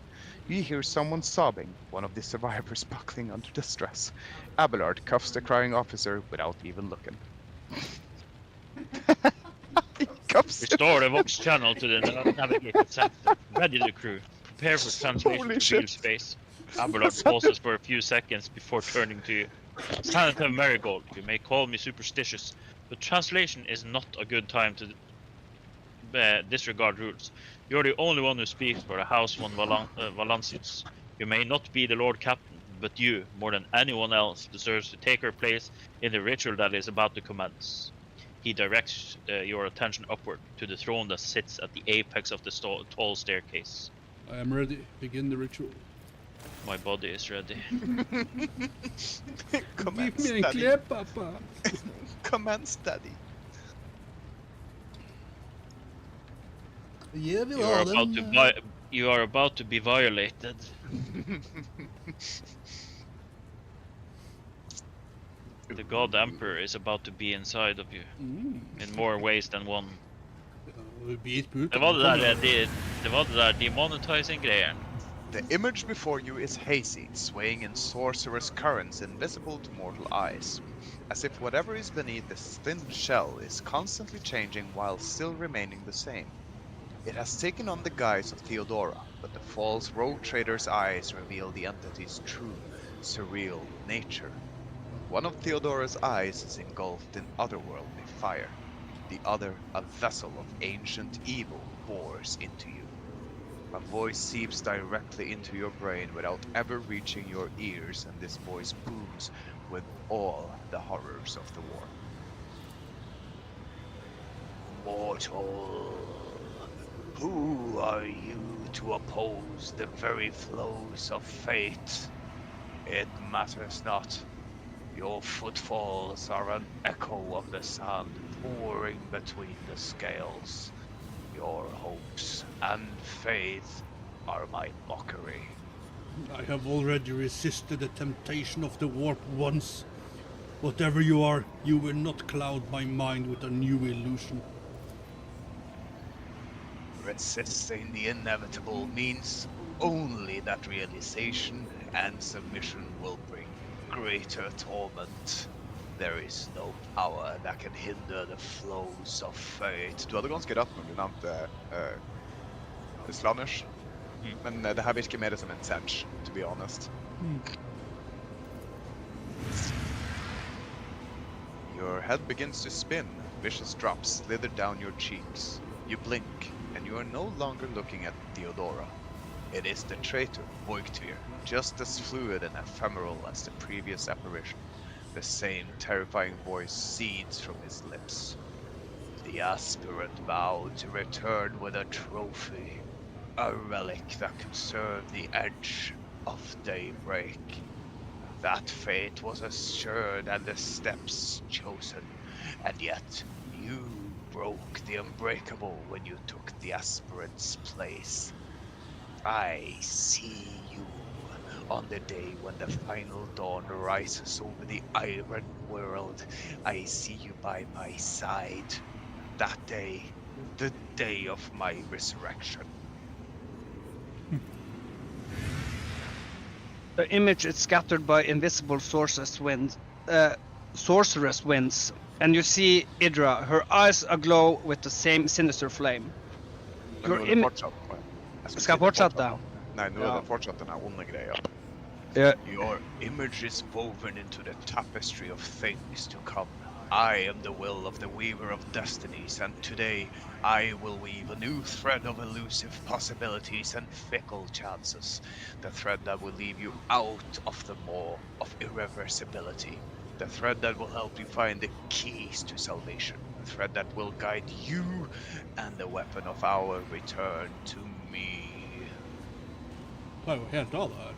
You hear someone sobbing, one of the survivors buckling under the stress. Abelard cuffs the crying officer without even looking. He cuffs him. Restore the Vox channel to the navigated sanctum. Ready the crew. Prepare for translation Holy to shit. real space. Abelard pauses for a few seconds before turning to you. Senator Marigold, you may call me superstitious, but translation is not a good time to disregard rules. You're the only one who speaks for the House von Valancius. You may not be the Lord Captain, but you, more than anyone else, deserves to take her place in the ritual that is about to commence. He directs your attention upward to the throne that sits at the apex of the tall staircase. I am ready. Begin the ritual. My body is ready. Give me a clap, Papa. Commence, Daddy. Yeah, vi You har are den. you are about to be violated. The God Emperor is about to be inside of you in more ways than one. Det var det där demonetizing-grejen. The image before you is hazy, swaying in sorcerous currents invisible to mortal eyes, as if whatever is beneath this thin shell is constantly changing while still remaining the same. It has taken on the guise of Theodora, but the false rogue trader's eyes reveal the entity's true, surreal nature. One of Theodora's eyes is engulfed in otherworldly fire. The other, a vessel of ancient evil, bores into you. A voice seeps directly into your brain without ever reaching your ears, and this voice booms with all the horrors of the war. Mortal, who are you to oppose the very flows of fate? It matters not. Your footfalls are an echo of the sand pouring between the scales. Your hopes and faith are my mockery. I have already resisted the temptation of the warp once. Whatever you are, you will not cloud my mind with a new illusion. Resisting the inevitable means only that realization and submission will bring greater torment. There is no power that can hinder the flows of fate. Du hadde ganske rett når du nevnte Slanners, men det her virker mer som en sedge, to be honest. Your head begins to spin, vicious drops slither down your cheeks. You blink, and you are no longer looking at Theodora. It is the traitor, Voigtvir, just as fluid and ephemeral as the previous apparition. The same terrifying voice seethes from his lips. The aspirant vowed to return with a trophy, a relic that could serve the edge of daybreak. That fate was assured and the steps chosen, and yet you broke the unbreakable when you took the aspirant's place. I see you on the day when the final dawn rises over the iron world. I see you by my side. That day, the day of my resurrection. The image is scattered by invisible sorceress winds, and you see Idra, her eyes aglow with the same sinister flame. Men Your nå er det im- fortsatt. Jeg skulle Skal jeg si det fortsette? Nei, nå er Ja. det fortsatt den her onde greia. Your image is woven into the tapestry of things to come. I am the will of the weaver of destinies, and today I will weave a new thread of elusive possibilities and fickle chances. The thread that will leave you out of the maw of irreversibility. The thread that will help you find the keys to salvation. The thread that will guide you and the weapon of our return to me. Det var jo helt av det her.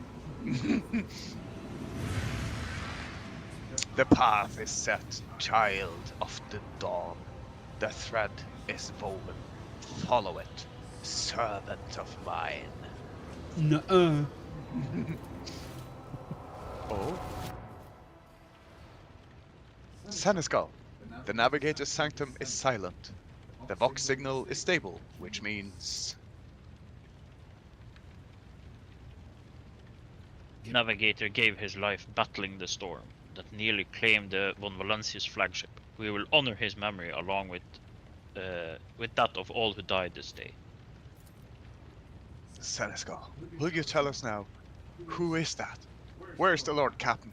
The path is set, child of the dawn. The thread is woven. Follow it, servant of mine. Nuh-uh. Oh. Seneschal, the navigator's sanctum is silent. The Vox signal is stable, which means... Navigator gave his life battling the storm that nearly claimed the Von Valencia's flagship. We will honor his memory along with that of all who died this day. Seneschal, will you tell us now, who is that? Where's the Lord Captain?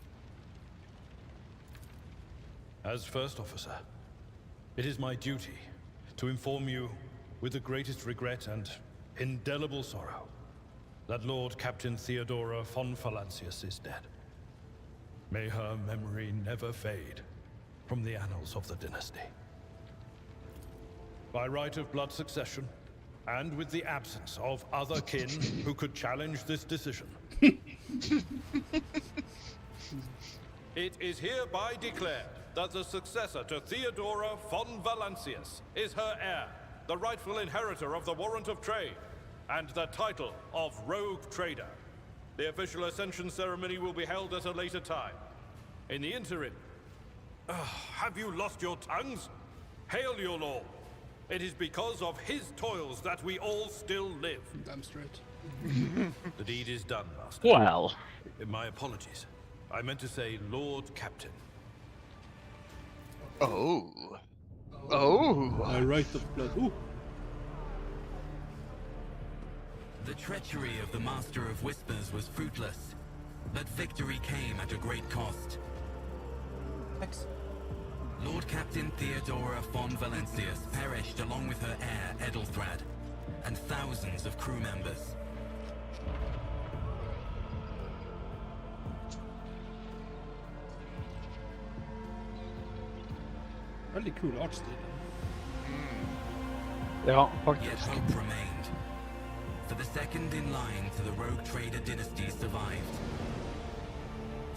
As First Officer, it is my duty to inform you with the greatest regret and indelible sorrow that Lord Captain Theodora von Valancius is dead. May her memory never fade from the annals of the dynasty. By right of blood succession, and with the absence of other kin who could challenge this decision, it is hereby declared that the successor to Theodora von Valancius is her heir, the rightful inheritor of the warrant of trade, and the title of Rogue Trader. The official ascension ceremony will be held at a later time. In the interim, have you lost your tongues? Hail your lord. It is because of his toils that we all still live. Damn straight. The deed is done, Master. Well. My apologies. I meant to say Lord Captain. Oh. Oh. I right of blood. Ooh. The treachery of the Master of Whispers was fruitless, but victory came at a great cost. Lord Captain Theodora von Valancius perished along with her heir, Edelthrad, and thousands of crew members. Veldig cool artstil. Ja, Yet faktiskt. hope remained. For the second in line to the Rogue Trader dynasty survived.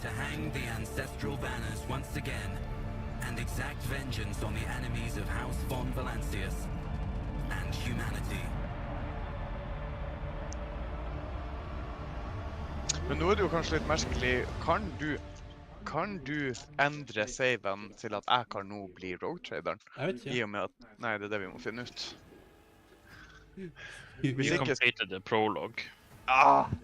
To hang the ancestral banners once again, and exact vengeance on the enemies of House von Valancius and humanity. Men nå er det jo kanskje litt merkelig. Kan du endre saven til at jeg kan nå bli Rogue Traderen? Jeg vet ikke. I og med at... Nei, det er det vi må finne ut. You completed the prologue.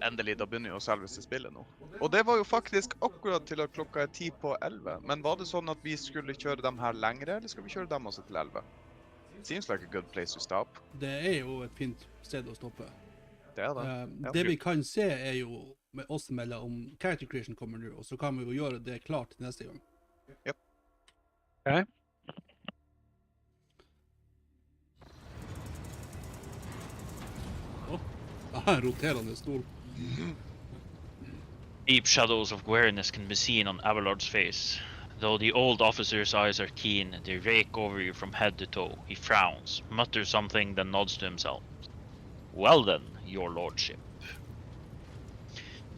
Endelig, da begynner jo selveste spillet nå. Og det var jo faktisk akkurat til at klokka er 10 på 11. Men var det sånn at vi skulle kjøre dem her lengre, eller skal vi kjøre dem også til 11? Seems like a good place to stop. Det er jo et fint sted å stoppe. Det er det. Det vi kan se er jo med oss mellom om character creation kommer nå, og så kan vi jo gjøre det klart til neste gang. Yep. Okay. Roterende stol. Deep shadows of weariness can be seen on Abelard's face. Though the old officer's eyes are keen, they rake over you from head to toe. He frowns, mutters something, then nods to himself. Well then, your lordship.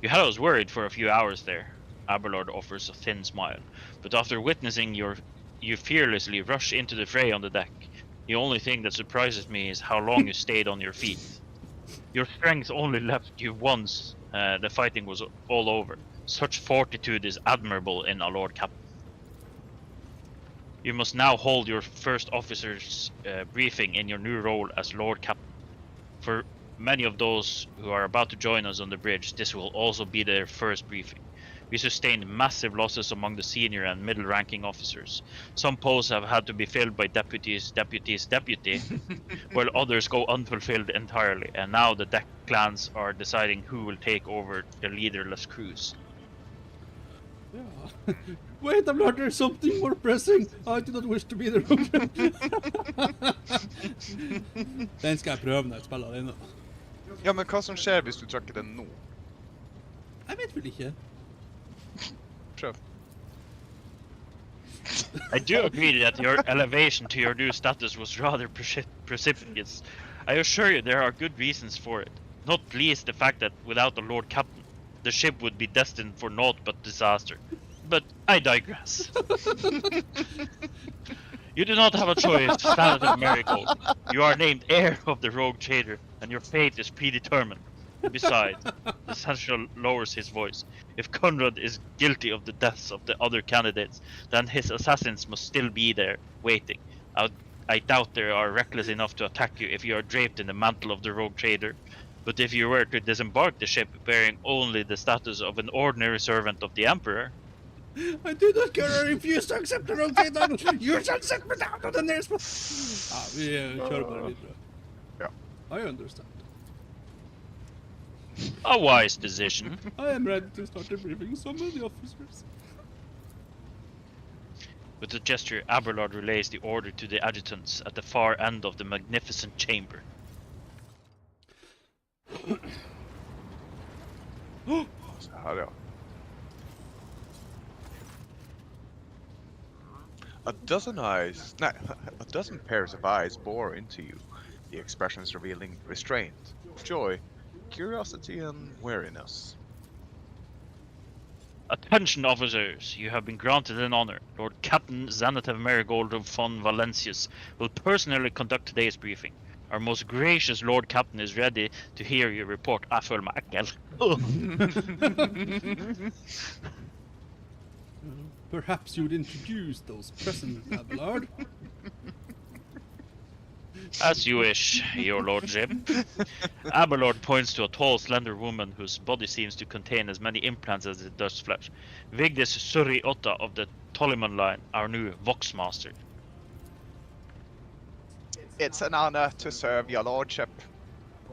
You had us worried for a few hours there. Abelard offers a thin smile, but after witnessing you fearlessly rush into the fray on the deck, the only thing that surprises me is how long you stayed on your feet. Your strength only left you once the fighting was all over. Such fortitude is admirable in a Lord Captain. You must now hold your first officer's briefing in your new role as Lord Captain. For many of those who are about to join us on the bridge, this will also be their first briefing. We sustained massive losses among the senior and middle-ranking officers. Some posts have had to be filled by deputy, while others go unfulfilled entirely, and now the deck clans are deciding who will take over the leaderless crews. Yeah. Wait, I'm not, there's something more pressing. I do not wish to be the rogue. Den skal jeg prøve når jeg spiller alene. Ja, men hva som skjer hvis du trykker den nå? Jeg vet vel ikke. Prøv. I do agree that your elevation to your new status was rather precipitous. I assure you there are good reasons for it. Not least the fact that without the Lord Captain, the ship would be destined for naught but disaster. But I digress. You do not have a choice, Féleth of Marigold. You are named heir of the Rogue Trader, and your fate is predetermined. Besides, the Seneschal lowers his voice. If Conrad is guilty of the deaths of the other candidates, then his assassins must still be there, waiting. I doubt they are reckless enough to attack you if you are draped in the mantle of the rogue trader. But if you were to disembark the ship bearing only the status of an ordinary servant of the Emperor... I do not care, I refuse to accept the rogue trader! You shall set me down to the nearest... vi kör bara vidare. Ja. I understand. A wise decision. I am ready to start debriefing some of the officers. With a gesture, Abelard relays the order to the adjutants at the far end of the magnificent chamber. Så här, ja. A dozen pairs of eyes bore into you, the expressions revealing restraint, joy, curiosity, and wariness. Attention, officers! You have been granted an honor. Lord Captain Xanathev Marigold of von Valencius will personally conduct today's briefing. Our most gracious Lord Captain is ready to hear your report. I feel my ekkel. Perhaps you'd introduce those present, Abelard. As you wish, your lordship. Abelard points to a tall, slender woman whose body seems to contain as many implants as it does flesh. Vigdis Surri Otta of the Tolliman line, our new Voxmaster. It's an honor to serve your lordship.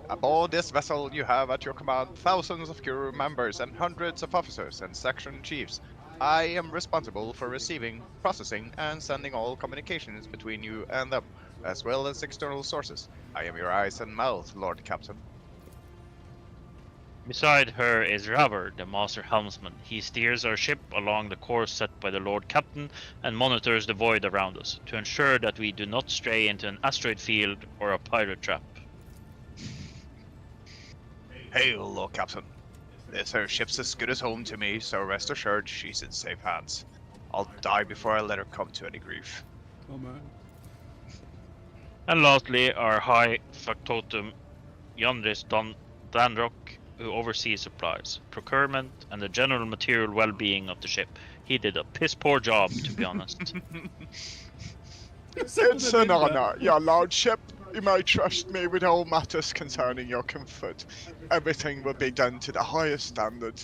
Aboard this vessel you have at your command thousands of crew members and hundreds of officers and section chiefs. I am responsible for receiving, processing, and sending all communications between you and them, as well as external sources. I am your eyes and mouth, Lord Captain. Beside her is Raver, the master helmsman. He steers our ship along the course set by the Lord Captain and monitors the void around us to ensure that we do not stray into an asteroid field or a pirate trap. Hail, Lord Captain. This her ship's as good as home to me, so rest assured she's in safe hands. I'll die before I let her come to any grief. Oh man. And lastly, our high factotum, Yandris Danrock, who oversees supplies, procurement, and the general material well-being of the ship. He did a piss-poor job, to be honest. It's an honor, your lordship. You may trust me with all matters concerning your comfort. Everything will be done to the highest standard.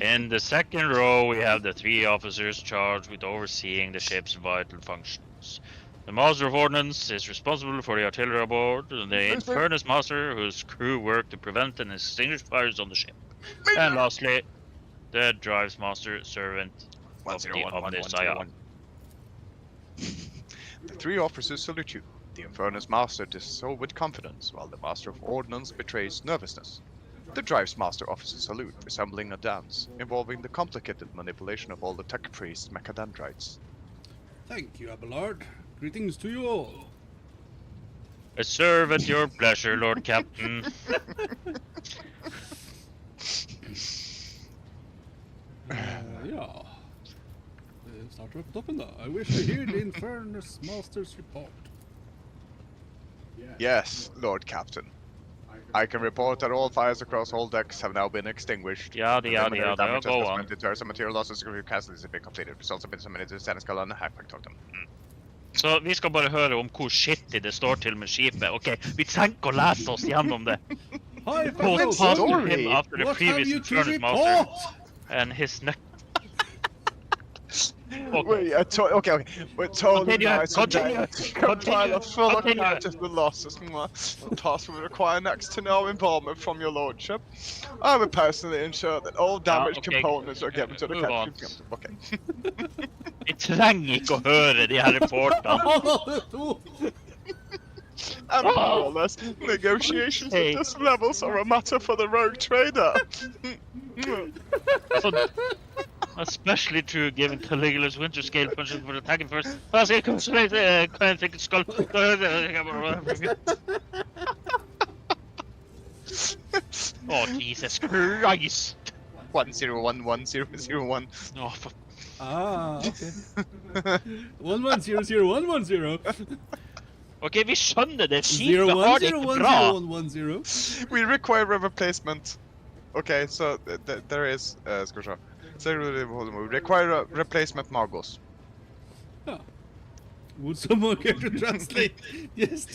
In the second row, we have the 3 officers charged with overseeing the ship's vital functions. The Master of Ordnance is responsible for the artillery aboard, and the Furnace Master, whose crew work to prevent and extinguish fires on the ship. And lastly, the Drives Master, servant of the Omnis Ion. The 3 officers salute you. The Infernus Master does so with confidence, while the Master of Ordnance betrays nervousness. The Drives Master offers a salute resembling a dance, involving the complicated manipulation of all the tech priest mechadendrites. Thank you, Abelard. Greetings to you all. I serve at your pleasure, Lord Captain. Ja. Det startar upp toppen då. I wish to hear the Infernus Master's report. Yes, Lord Captain. I can report that all fires across all decks have now been extinguished. Yada, go on. Some material losses have been completed. Results have been submitted to the Seneschal and the Hypertotem. Så vi skal bare høre om hvor shitty det står til med skipet. Ok, vi trenger ikke å lese oss gjennom det. Hi, Quote Pastor him after the previous Infernus Master and his neck. Wait, okay. We're told Continue. compile a full account of the losses. The task will require next to no involvement from your lordship. I will personally ensure that all damaged components are given to the captain. Okay. Vi trenger ikke å høre de her reportene. And more or less, negotiations at this levels are a matter for the rogue trader. Especially true given Caligula's winter scale punches for attacking first. Skull. Oh, Jesus Christ! 1011001. Oh, for... Ah, okay. 11001110. Ok, vi skjønner det. Skipet har det ikke bra. 010110. We require a replacement. Okay, so there is... skal vi se. We require a replacement Magos. Ja. Would someone care to translate? Yes,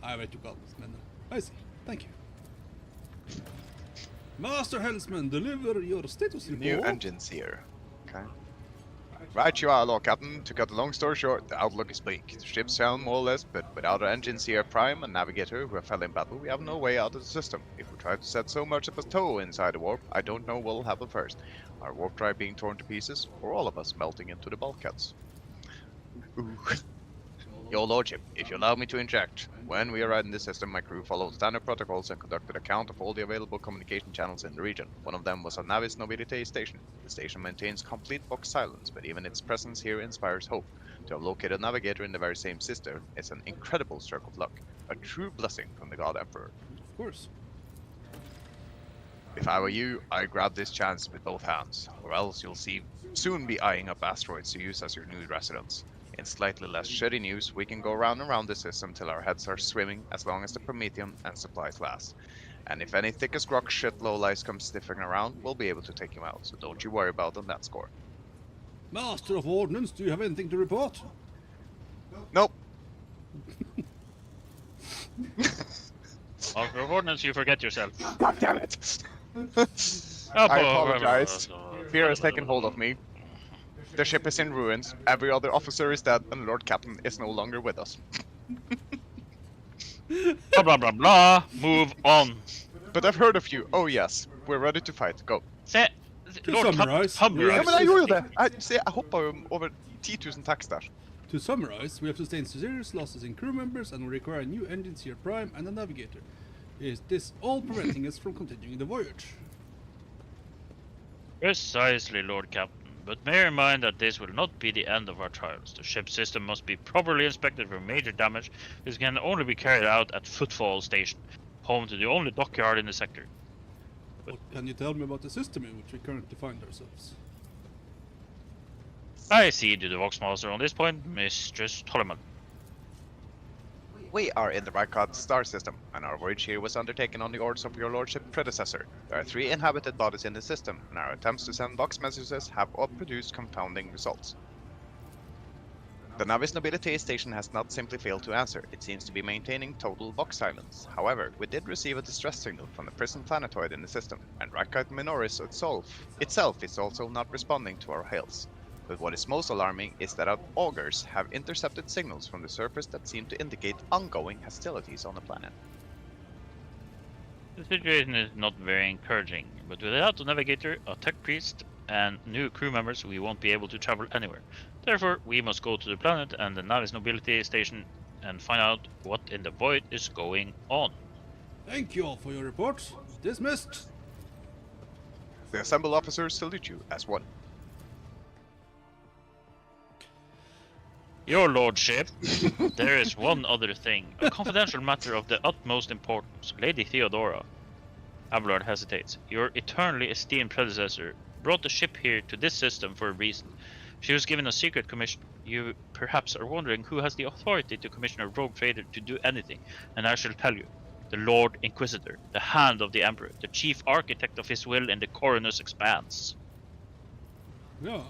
I vet ikke alt, men I see. Thank you. Master Helmsman, deliver your status report. New engines here. Okay. Right you are, Lord Captain. To cut a long story short, the outlook is bleak. The ship's sound more or less, but without our engines here, Prime and Navigator, who fell in battle, we have no way out of the system. If we try to set so much as a toe inside the warp, I don't know what will happen first. Our warp drive being torn to pieces, or all of us melting into the bulkheads. Ooh. Your Lordship, if you allow me to inject, when we arrived in the system, my crew followed standard protocols and conducted a count of all the available communication channels in the region. One of them was a Navis Nobilite station. The station maintains complete box silence, but even its presence here inspires hope. To have located a navigator in the very same system is an incredible stroke of luck, a true blessing from the God Emperor. Of course. If I were you, I'd grab this chance with both hands, or else you'll soon be eyeing up asteroids to use as your new residence. In slightly less shitty news, we can go round and round the system till our heads are swimming as long as the Prometheum and supplies last. And if any thick as rock shit lowlights come sniffing around, we'll be able to take him out, so don't you worry about on that score. Master of Ordnance, do you have anything to report? Nope. Master of Ordnance, you forget yourself. God damn it! I apologize. Fear has taken hold of me. The ship is in ruins, every other officer is dead, and Lord Captain is no longer with us. Blah blah blah blah. Move on. But I've heard of you. Oh yes, we're ready to fight. Go. Se, Lord summarize, Summarize. Ja, men jeg gjorde det! Jeg hoppa jo over 10 000 tekst der. To summarize, we have sustained serious losses in crew members and we require new engines here, Prime and a navigator. Is this all preventing us from continuing the voyage? Precisely, Lord Captain. But bear in mind that this will not be the end of our trials. The ship system must be properly inspected for major damage. This can only be carried out at Footfall Station, home to the only dockyard in the sector. What can you tell me about the system in which we currently find ourselves? I cede to the Voxmaster on this point, Mistress Tolleman. We are in the Rykard star system, and our voyage here was undertaken on the orders of your lordship predecessor. There are 3 inhabited bodies in the system, and our attempts to send box messages have all produced confounding results. The Navis Nobility station has not simply failed to answer, it seems to be maintaining total box silence. However, we did receive a distress signal from the prison planetoid in the system, and Rykard Minoris itself is also not responding to our hails. But what is most alarming is that our augurs have intercepted signals from the surface that seem to indicate ongoing hostilities on the planet. The situation is not very encouraging, but without a navigator, a tech priest, and new crew members, we won't be able to travel anywhere. Therefore, we must go to the planet and the Navis Nobility station and find out what in the void is going on. Thank you all for your reports. Dismissed. The assembled officers salute you as one. Your Lordship, there is one other thing. A confidential matter of the utmost importance. Lady Theodora. Abelard hesitates. Your eternally esteemed predecessor brought the ship here to this system for a reason. She was given a secret commission. You perhaps are wondering who has the authority to commission a rogue trader to do anything, and I shall tell you. The Lord Inquisitor, the hand of the Emperor, the chief architect of his will in the Coronus Expanse. Yeah.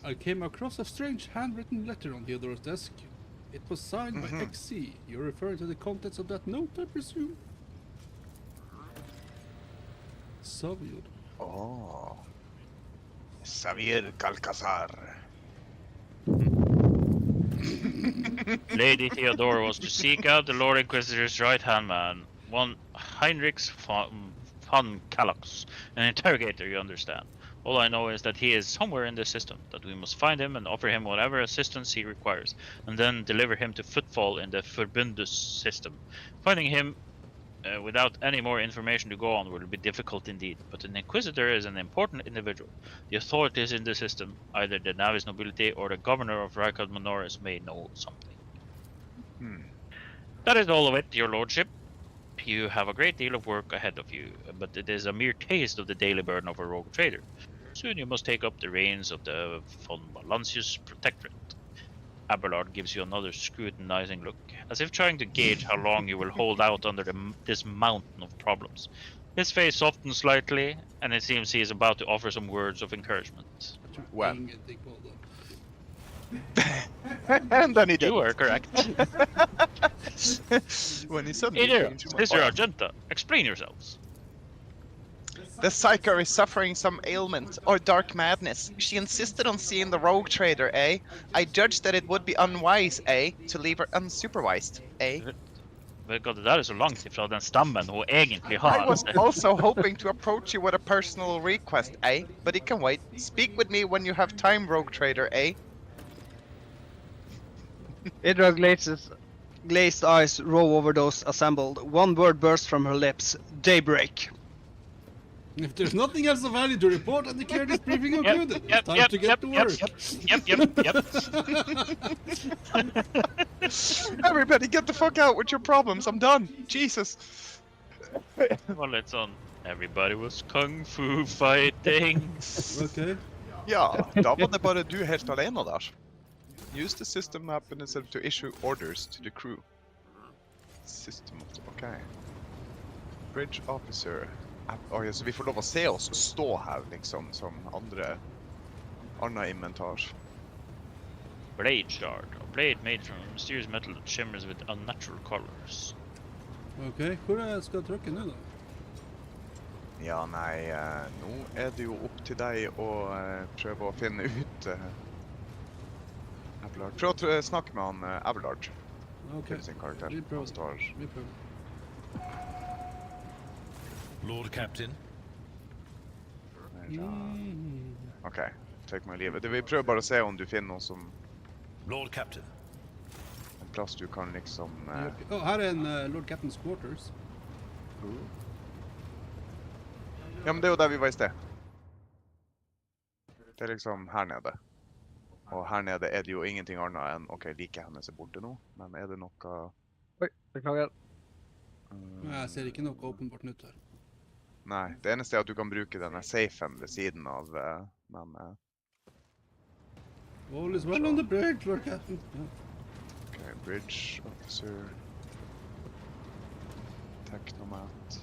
I came across a strange handwritten letter on Theodore's desk. It was signed by XC. You're referring to the contents of that note, I presume? Savior. Oh. Xavier Calcazar. Lady Theodora was to seek out the Lord Inquisitor's right-hand man, one Heinrich von Kalox, an interrogator, you understand. All I know is that he is somewhere in the system, that we must find him and offer him whatever assistance he requires, and then deliver him to Footfall in the Verbundus system. Finding him without any more information to go on will be difficult indeed, but an Inquisitor is an important individual. The authorities in the system, either the Navis Nobility or the Governor of Rykard Minoris, may know something. That is all of it, your lordship. You have a great deal of work ahead of you, but it is a mere taste of the daily burden of a rogue trader. Soon you must take up the reins of the von Valancius Protectorate. Abelard gives you another scrutinizing look, as if trying to gauge how long you will hold out under this mountain of problems. His face softens slightly, and it seems he is about to offer some words of encouragement. Well. Ingenting på det. And then he did. You are correct. When he suddenly Hey there, changed my Sister mind. Argenta, explain yourselves. The psycho is suffering some ailment or dark madness. She insisted on seeing the rogue trader, eh? I judged that it would be unwise, eh? To leave her unsupervised, eh? Vet du hva, det der er så langt ifra den stammen hun egentlig I har. was also hoping to approach you with a personal request, eh? But it can wait. Speak with me when you have time, rogue trader, eh? Idra glazed eyes roll over those assembled. One word bursts from her lips. Daybreak. If there's nothing else of value to report, I declare this briefing concluded. Yep, Time to get to work. Yep. Everybody get the fuck out with your problems. I'm done. Jesus. Well, it's on. Everybody was kung fu fighting. Okay. Ja, da var det bare du helt alene der. Use the system map instead to issue orders to the crew. System, okay. Bridge officer. Ja, så vi får lov å se oss stå her, liksom, som andre inventar. Blade shard. A blade made from mysterious metal that shimmers with unnatural colors. Ok, hvor skal jeg trykke nå da? Ja, nei, nå er det jo opp til deg å prøve å finne ut Abelard. Prøv å snakke med han Abelard. Ok, Sin karakter. vi prøver. Han står... Vi prøver. Lord Captain. Ok, take meg livet. Vi prøver bare å se om du finner noe som... Lord Captain. En plass du kan liksom... Her er en Lord Captain's Quarters. Ja, men det er jo der vi var i sted. Det er liksom her nede. Og her nede er det jo ingenting annet enn, ok, like hennes er borte nå, men er det noe... Oi, beklager. Jeg ser ikke noe åpenbart nytt her. Nei, det eneste er at du kan bruke denne safen ved siden av, men... All is well on the bridge, Lord Captain. Ja. Ok, bridge officer... Technomat...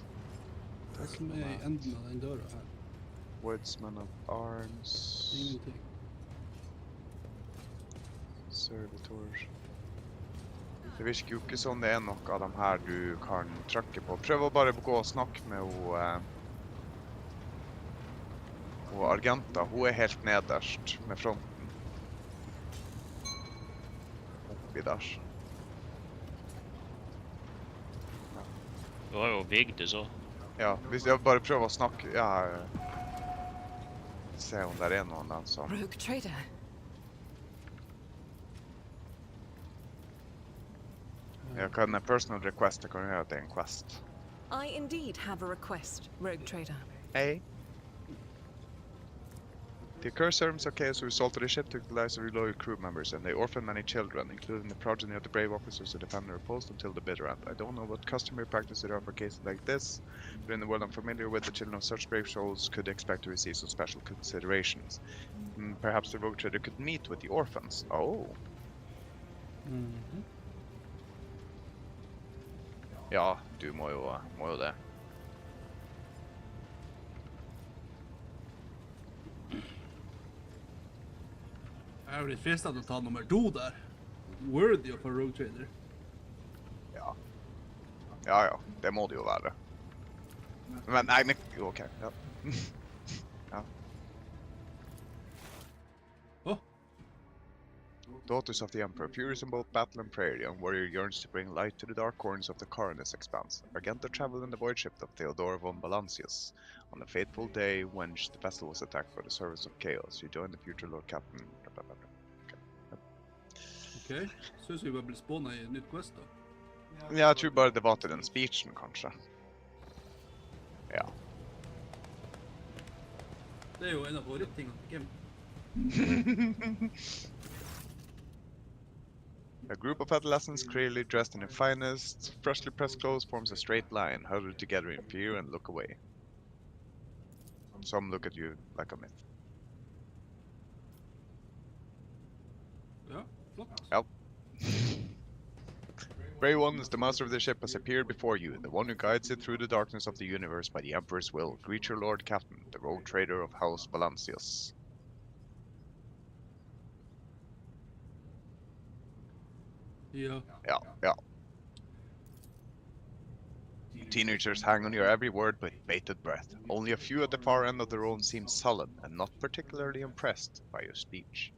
Hva som er i enden av den døra her? Woodsman of Arms... Ingenting. Servitor... Det virker jo ikke som det er noe av dem her du kan trykke på. Prøv å bare gå og snakke med hun Argenta. Hun er helt nederst med fronten. Oppi der. Du har jo bygd det så. Ja, hvis jeg bare prøver å snakke... Ja, se om det er noen av dem som... Rogue trader. Ja, hva er den personal request? Det kan jo gjøre at det er en quest. I indeed have a request, Rogue trader. Hey. The accursed servants of chaos who assaulted a ship took the lives of your loyal crew members, and they orphaned many children, including the progeny of the brave officers who defended their post until the bitter end. I don't know what customary practice there are for cases like this, but in the world I'm familiar with, the children of such brave souls could expect to receive some special considerations. Perhaps the rogue trader could meet with the orphans. Oh. Ja, du må jo det. Jeg er jo litt fristet til å ta nummer 2 der. Worthy of a rogue trader. Ja. Ja, det må det jo være. Men nei, men ok, ja. Ja. Daughters of the Emperor, furious in both battle and prayer, the young warrior yearns to bring light to the dark corners of the Coronus expanse. Argenta traveled in the void ship of Theodora von Balancius. On the fateful day when the vessel was attacked by the servants of chaos, she joined the future Lord Captain. Ok, synes vi bare blir spånet i en nytt quest da. Ja, jeg tror bare det var til den speechen, kanskje. Ja. Det er jo en av favoritttingene til Kim. A group of adolescents, clearly dressed in their finest, freshly pressed clothes, forms a straight line, huddled together in fear and look away. Some look at you like a myth. Ja, Flott. Yep. Brave One is the master of the ship has appeared before you, the one who guides it through the darkness of the universe by the Emperor's will. Greet your Lord Captain, the rogue trader of House Valancius. Ja. Yeah, yeah. Teenagers hang on your every word with bated breath. Only a few at the far end of the room seem sullen and not particularly impressed by your speech.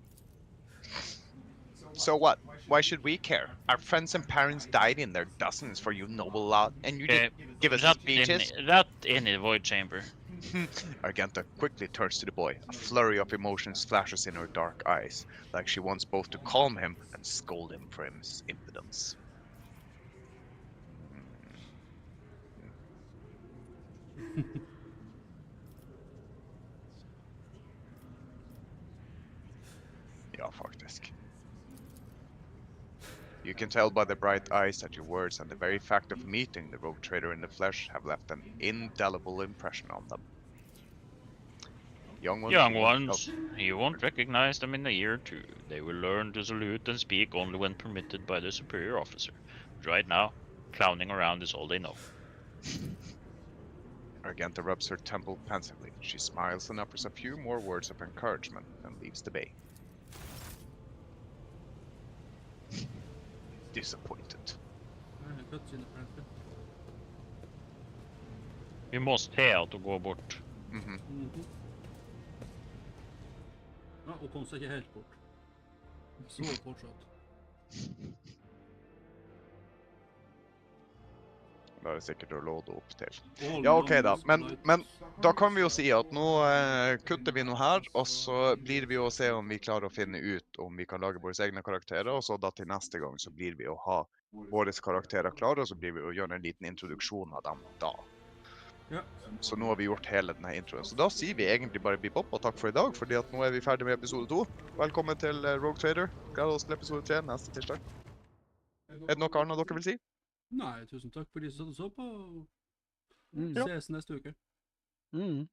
So what? Why should we care? Our friends and parents died in their dozens for you noble lot, and you didn't give us speeches? That in the void chamber. Argenta quickly turns to the boy. A flurry of emotions flashes in her dark eyes, like she wants both to calm him and scold him for his impudence. Ja, faktisk. You can tell by the bright eyes that your words and the very fact of meeting the rogue trader in the flesh have left an indelible impression on them. Young ones, You won't recognize them in a year or two. They will learn to salute and speak only when permitted by the superior officer. But right now, clowning around is all they know. Argenta rubs her temple pensively. She smiles and utters a few more words of encouragement, then leaves the bay. Disappointed. Apparently. Vi måste helt å gå bort. Ja, og kom seg ikke helt bort. Så fortsatt. Da er det sikkert å låde opp til. Ja, ok da. Men da kan vi jo si at nå kutter vi noe her, og så blir vi å se om vi klarer å finne ut om vi kan lage våre egne karakterer, og så da til neste gang så blir vi å ha våre karakterer klare, og så blir vi å gjøre en liten introduksjon av dem da. Ja. Så nå har vi gjort hele denne introen. Så da sier vi egentlig bare bip opp og takk for i dag, fordi at nå er vi ferdig med episode 2. Velkommen til Rogue Trader. Gleder oss til episode 3 neste tirsdag. Er det noe annet dere vil si? Nei, tusen takk for de som satt og så på. Mm. Ses neste uke. Mm.